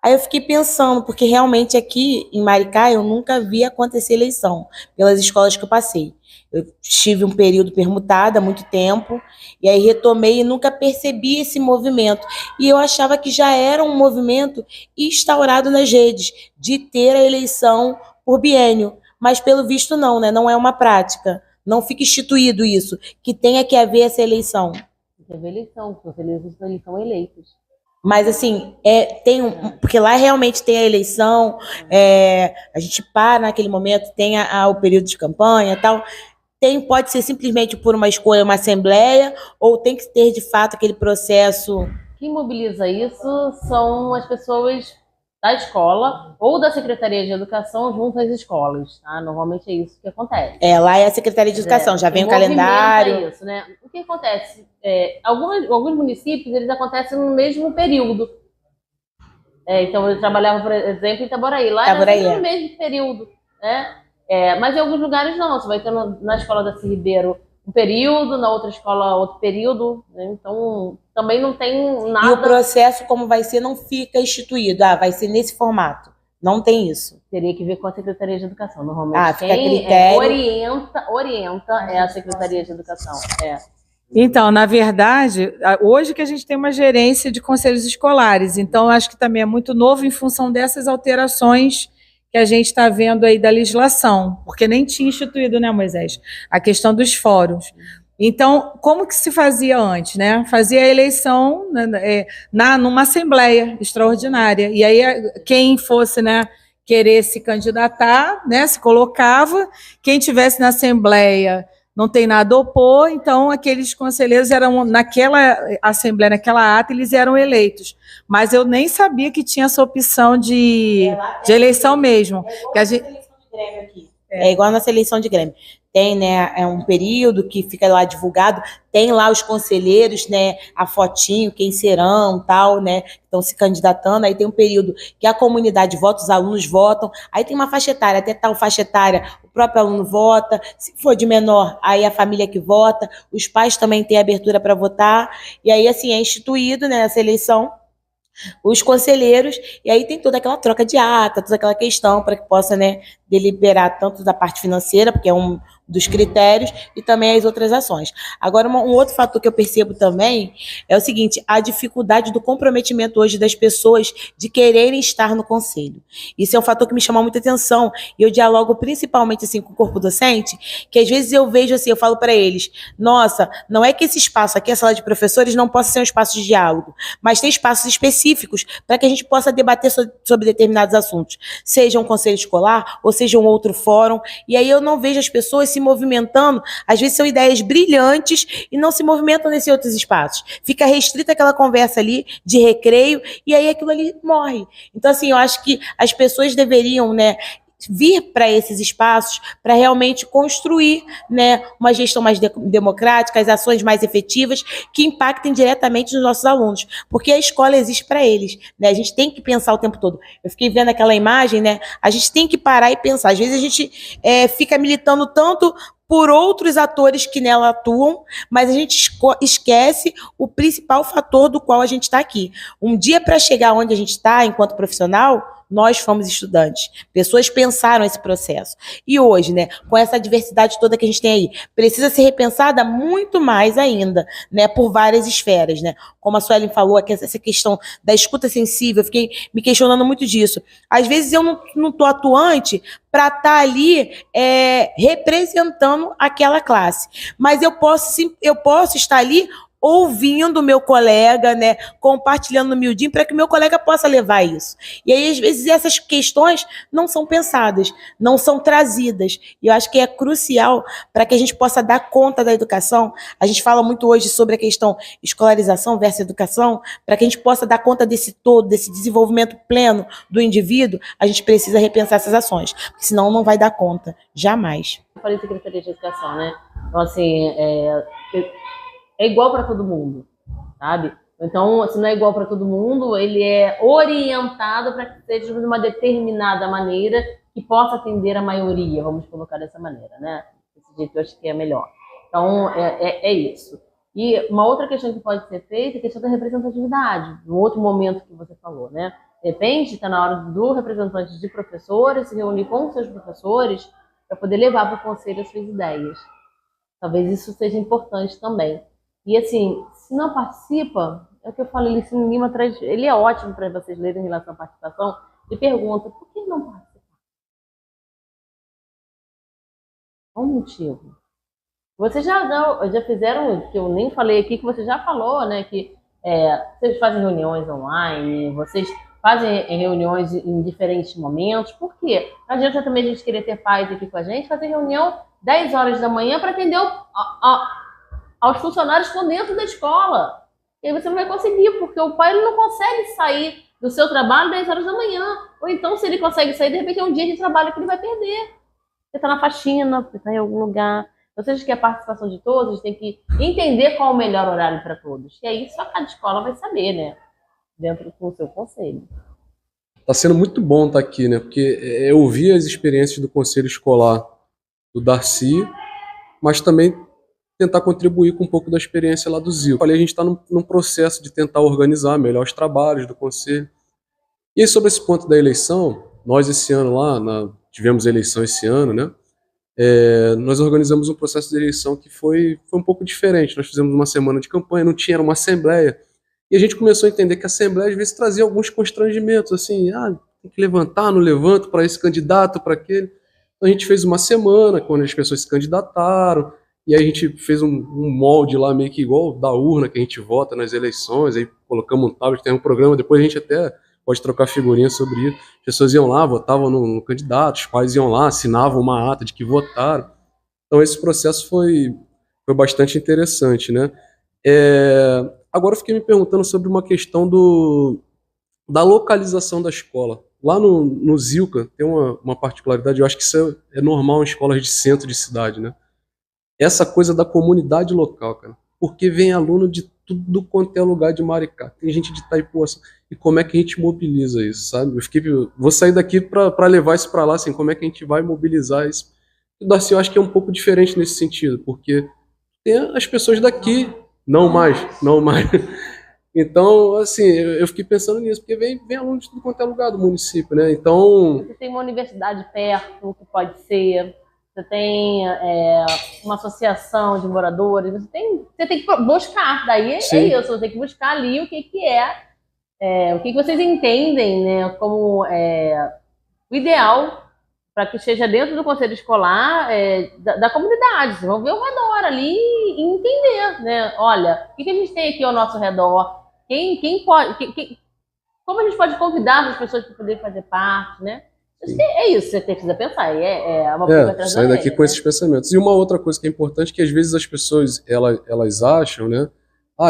Aí eu fiquei pensando, porque realmente aqui em Maricá eu nunca vi acontecer eleição, pelas escolas que eu passei. Eu tive um período permutado há muito tempo, e aí retomei e nunca percebi esse movimento. E eu achava que já era um movimento instaurado nas redes, de ter a eleição por biênio. Mas pelo visto não, né? Não é uma prática. Não fica instituído isso, que tenha que haver essa eleição. Teve eleição, os eleitos são eleitos. Mas, assim, porque lá realmente tem a eleição, a gente para naquele momento, tem o período de campanha e tal. Pode ser simplesmente por uma escolha, uma assembleia, ou tem que ter, de fato, aquele processo... Quem mobiliza isso são as pessoas da escola ou da Secretaria de Educação junto às escolas, tá? Normalmente é isso que acontece. Lá é a Secretaria de Educação, já vem o calendário. Isso, né? O que acontece? Alguns municípios, eles acontecem no mesmo período. Então, eu trabalhava, por exemplo, em Itaboraí. Lá era no mesmo período, né? Mas em alguns lugares não. Você vai ter na escola da Ci Ribeiro um período, na outra escola outro período, né? Então também não tem nada. E o processo, como vai ser, não fica instituído. Vai ser nesse formato. Não tem isso. Teria que ver com a Secretaria de Educação. Normalmente fica critério. Orienta é a Secretaria de Educação. Então, na verdade, hoje que a gente tem uma gerência de conselhos escolares, então acho que também é muito novo em função dessas alterações que a gente está vendo aí da legislação, porque nem tinha instituído, né, Moisés, a questão dos fóruns. Então, como que se fazia antes, né? Fazia a eleição numa assembleia extraordinária, e aí quem fosse, né, querer se candidatar, né, se colocava, quem tivesse na assembleia não tem nada a opor, então aqueles conselheiros eram, naquela assembleia, naquela ata, eles eram eleitos. Mas eu nem sabia que tinha essa opção de eleição mesmo. É igual a nossa eleição de Grêmio. Tem, né, um período que fica lá divulgado, tem lá os conselheiros, né, a fotinho, quem serão, tal, né, estão se candidatando, aí tem um período que a comunidade vota, os alunos votam, aí tem uma faixa etária, até tal faixa etária, o próprio aluno vota, se for de menor, aí a família que vota, os pais também têm abertura para votar, e aí, assim, é instituído, né, nessa eleição, os conselheiros, e aí tem toda aquela troca de ata, toda aquela questão para que possa, né, deliberar tanto da parte financeira, porque é um dos critérios, e também as outras ações. Agora, um outro fator que eu percebo também é o seguinte, a dificuldade do comprometimento hoje das pessoas de quererem estar no conselho. Isso é um fator que me chama muita atenção, e eu dialogo principalmente assim, com o corpo docente, que às vezes eu vejo assim, eu falo para eles, nossa, não é que esse espaço aqui, a sala de professores, não possa ser um espaço de diálogo, mas tem espaços específicos para que a gente possa debater sobre determinados assuntos, seja um conselho escolar, ou seja um outro fórum, e aí eu não vejo as pessoas se movimentando, às vezes são ideias brilhantes e não se movimentam nesses outros espaços. Fica restrita aquela conversa ali de recreio e aí aquilo ali morre. Então, assim, eu acho que as pessoas deveriam, né, vir para esses espaços para realmente construir, né, uma gestão mais democrática, as ações mais efetivas que impactem diretamente nos nossos alunos, porque a escola existe para eles, né? A gente tem que pensar o tempo todo. Eu fiquei vendo aquela imagem, né? A gente tem que parar e pensar. Às vezes a gente fica militando tanto por outros atores que nela atuam, mas a gente esquece o principal fator do qual a gente está aqui. Um dia, para chegar onde a gente está, enquanto profissional, nós fomos estudantes. Pessoas pensaram esse processo. E hoje, né, com essa diversidade toda que a gente tem aí, precisa ser repensada muito mais ainda, né, por várias esferas, né? Como a Suelen falou, essa questão da escuta sensível, eu fiquei me questionando muito disso. Às vezes eu não estou atuante para estar ali representando aquela classe, mas eu posso estar ali ouvindo o meu colega, né, compartilhando no miudinho, para que o meu colega possa levar isso. E aí, às vezes, essas questões não são pensadas, não são trazidas. E eu acho que é crucial para que a gente possa dar conta da educação. A gente fala muito hoje sobre a questão escolarização versus educação, para que a gente possa dar conta desse todo, desse desenvolvimento pleno do indivíduo, a gente precisa repensar essas ações, porque senão não vai dar conta, jamais. Eu falei Secretaria de Educação, né? Então, assim, é igual para todo mundo, sabe? Então, se não é igual para todo mundo, ele é orientado para que seja de uma determinada maneira que possa atender a maioria, vamos colocar dessa maneira, né? Desse jeito eu acho que é melhor. Então, é isso. E uma outra questão que pode ser feita é a questão da representatividade, no outro momento que você falou, né? De repente, está na hora do representante de professores se reunir com seus professores para poder levar para o conselho as suas ideias. Talvez isso seja importante também. E assim, se não participa, é o que eu falo, Licínio Lima traz, ele é ótimo para vocês lerem em relação à participação, e pergunta, por que não participa? Qual o motivo? Vocês já fizeram, que eu nem falei aqui, que você já falou, né, que vocês fazem reuniões online, vocês fazem reuniões em diferentes momentos, por quê? Não adianta também a gente querer ter pais aqui com a gente, fazer reunião 10 horas da manhã para atender aos funcionários que estão dentro da escola. E aí você não vai conseguir, porque o pai ele não consegue sair do seu trabalho 10 horas da manhã. Ou então, se ele consegue sair, de repente é um dia de trabalho que ele vai perder. Você está na faxina, você está em algum lugar. Então, se a gente quer a participação de todos, a gente tem que entender qual é o melhor horário para todos. E aí só cada escola vai saber, né? Dentro do seu conselho. Está sendo muito bom estar aqui, né? Porque eu ouvi as experiências do conselho escolar do Darcy, mas também tentar contribuir com um pouco da experiência lá do Zil. A gente está num processo de tentar organizar melhor os trabalhos do conselho. E aí, sobre esse ponto da eleição, nós esse ano lá, tivemos eleição esse ano, né? Nós organizamos um processo de eleição que foi um pouco diferente. Nós fizemos uma semana de campanha, não tinha, era uma assembleia. E a gente começou a entender que a assembleia às vezes trazia alguns constrangimentos, assim, tem que levantar, não levanto para esse candidato, para aquele. Então a gente fez uma semana, quando as pessoas se candidataram, e aí a gente fez um molde lá meio que igual da urna que a gente vota nas eleições, aí colocamos um tablet, tem um programa, depois a gente até pode trocar figurinha sobre isso. As pessoas iam lá, votavam no candidato, os pais iam lá, assinavam uma ata de que votaram. Então esse processo foi bastante interessante, né? Agora eu fiquei me perguntando sobre uma questão da localização da escola. Lá no Zilca tem uma particularidade, eu acho que isso é normal em escolas de centro de cidade, né? Essa coisa da comunidade local, cara. Porque vem aluno de tudo quanto é lugar de Maricá. Tem gente de Itaipuaçu. E como é que a gente mobiliza isso, sabe? Vou sair daqui para levar isso para lá, assim, como é que a gente vai mobilizar isso? O Darcy eu acho que é um pouco diferente nesse sentido, porque tem as pessoas daqui, não mais. Então, assim, eu fiquei pensando nisso, porque vem aluno de tudo quanto é lugar do município, né? Então... Você tem uma universidade perto, que pode ser... Você tem uma associação de moradores, você tem que buscar, daí Sim. é isso, você tem que buscar ali o que o que vocês entendem, né, como o ideal para que esteja dentro do conselho escolar da comunidade. Vocês vão ver ao redor ali e entender, né? Olha, o que a gente tem aqui ao nosso redor, quem pode, como a gente pode convidar as pessoas para poder fazer parte, né? É isso, você precisa pensar. Uma coisa atrás da sair daqui outra, com esses pensamentos. E uma outra coisa que é importante, que às vezes as pessoas elas acham, né?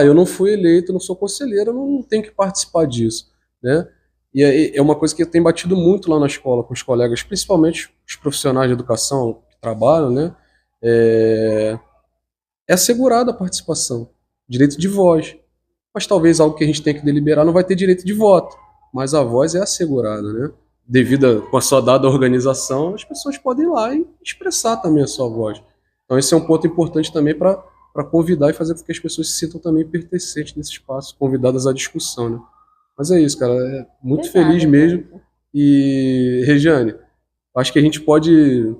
Eu não fui eleito, não sou conselheiro, eu não tenho que participar disso, né? E é uma coisa que eu tenho batido muito lá na escola com os colegas, principalmente os profissionais de educação que trabalham, né? É assegurada a participação, direito de voz. Mas talvez algo que a gente tenha que deliberar não vai ter direito de voto, mas a voz é assegurada, né? Devido com a sua dada organização, as pessoas podem ir lá e expressar também a sua voz. Então esse é um ponto importante também para convidar e fazer com que as pessoas se sintam também pertencentes nesse espaço, convidadas à discussão, né? Mas é isso, cara, muito feliz mesmo. E, Regiane, acho que a gente pode,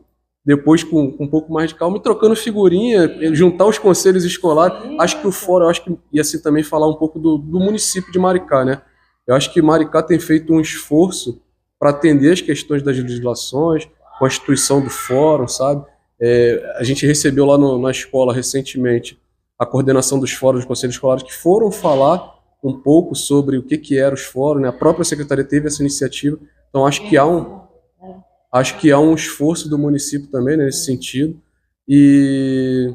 depois, com um pouco mais de calma, ir trocando figurinha, juntar os conselhos escolares. Acho que o fórum, acho que ia assim, também falar um pouco do município de Maricá, né? Eu acho que Maricá tem feito um esforço para atender as questões das legislações, com a instituição do fórum, sabe? A gente recebeu lá na escola recentemente a coordenação dos fóruns dos conselhos escolares que foram falar um pouco sobre o que eram os fóruns, né? A própria secretaria teve essa iniciativa, então acho que há um esforço do município também, né, nesse sentido. E,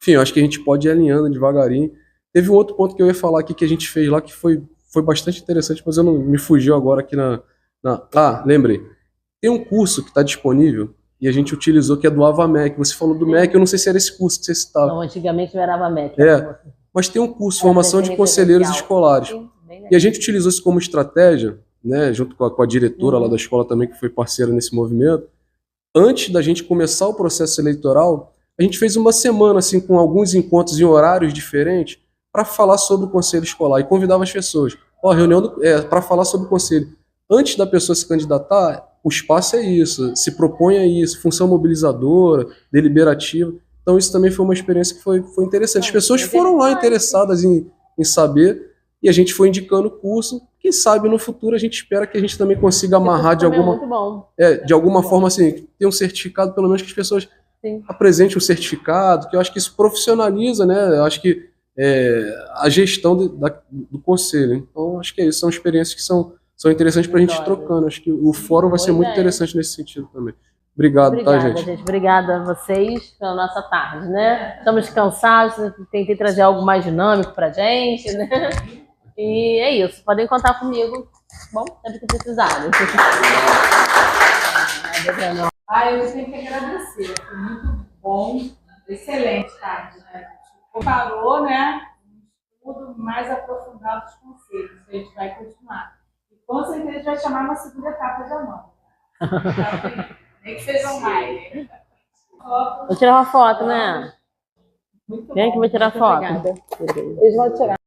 enfim, eu acho que a gente pode ir alinhando devagarinho. Teve um outro ponto que eu ia falar aqui que a gente fez lá que foi bastante interessante, mas eu não me fugiu agora aqui lembrei. Tem um curso que está disponível e a gente utilizou, que é do AvaMec. Você falou do MEC, eu não sei se era esse curso que você citava. Não, antigamente não era AvaMec. Mas tem um curso, formação de conselheiros escolares. E a gente utilizou isso como estratégia, né, junto com a diretora lá da escola também, que foi parceira nesse movimento. Antes da gente começar o processo eleitoral, a gente fez uma semana assim, com alguns encontros em horários diferentes para falar sobre o conselho escolar e convidava as pessoas. Reunião para falar sobre o conselho. Antes da pessoa se candidatar, o espaço é isso, se propõe a isso, função mobilizadora, deliberativa. Então isso também foi uma experiência que foi interessante. As pessoas foram lá interessadas em saber e a gente foi indicando o curso. Quem sabe no futuro a gente espera que a gente também consiga amarrar de alguma forma, assim, ter um certificado, pelo menos que as pessoas apresentem um certificado, que eu acho que isso profissionaliza, né? Eu acho que a gestão do conselho. Então acho que é isso, são experiências que são interessantes para a gente ir trocando. Acho que o fórum vai ser muito interessante nesse sentido também. Obrigada, tá, gente? Obrigada a vocês pela nossa tarde, né? Estamos cansados, tentei trazer algo mais dinâmico pra gente, né? E é isso, podem contar comigo, bom, sempre que precisarem. Eu tenho que agradecer, foi muito bom, excelente tarde, né? Parou, né? Um estudo mais aprofundado dos conceitos, a gente vai continuar. E com certeza a gente vai chamar uma segunda etapa de Amanda. Nem que seja mais. Vou tirar uma foto, né? Vem que vou tirar foto. Eles vão tirar.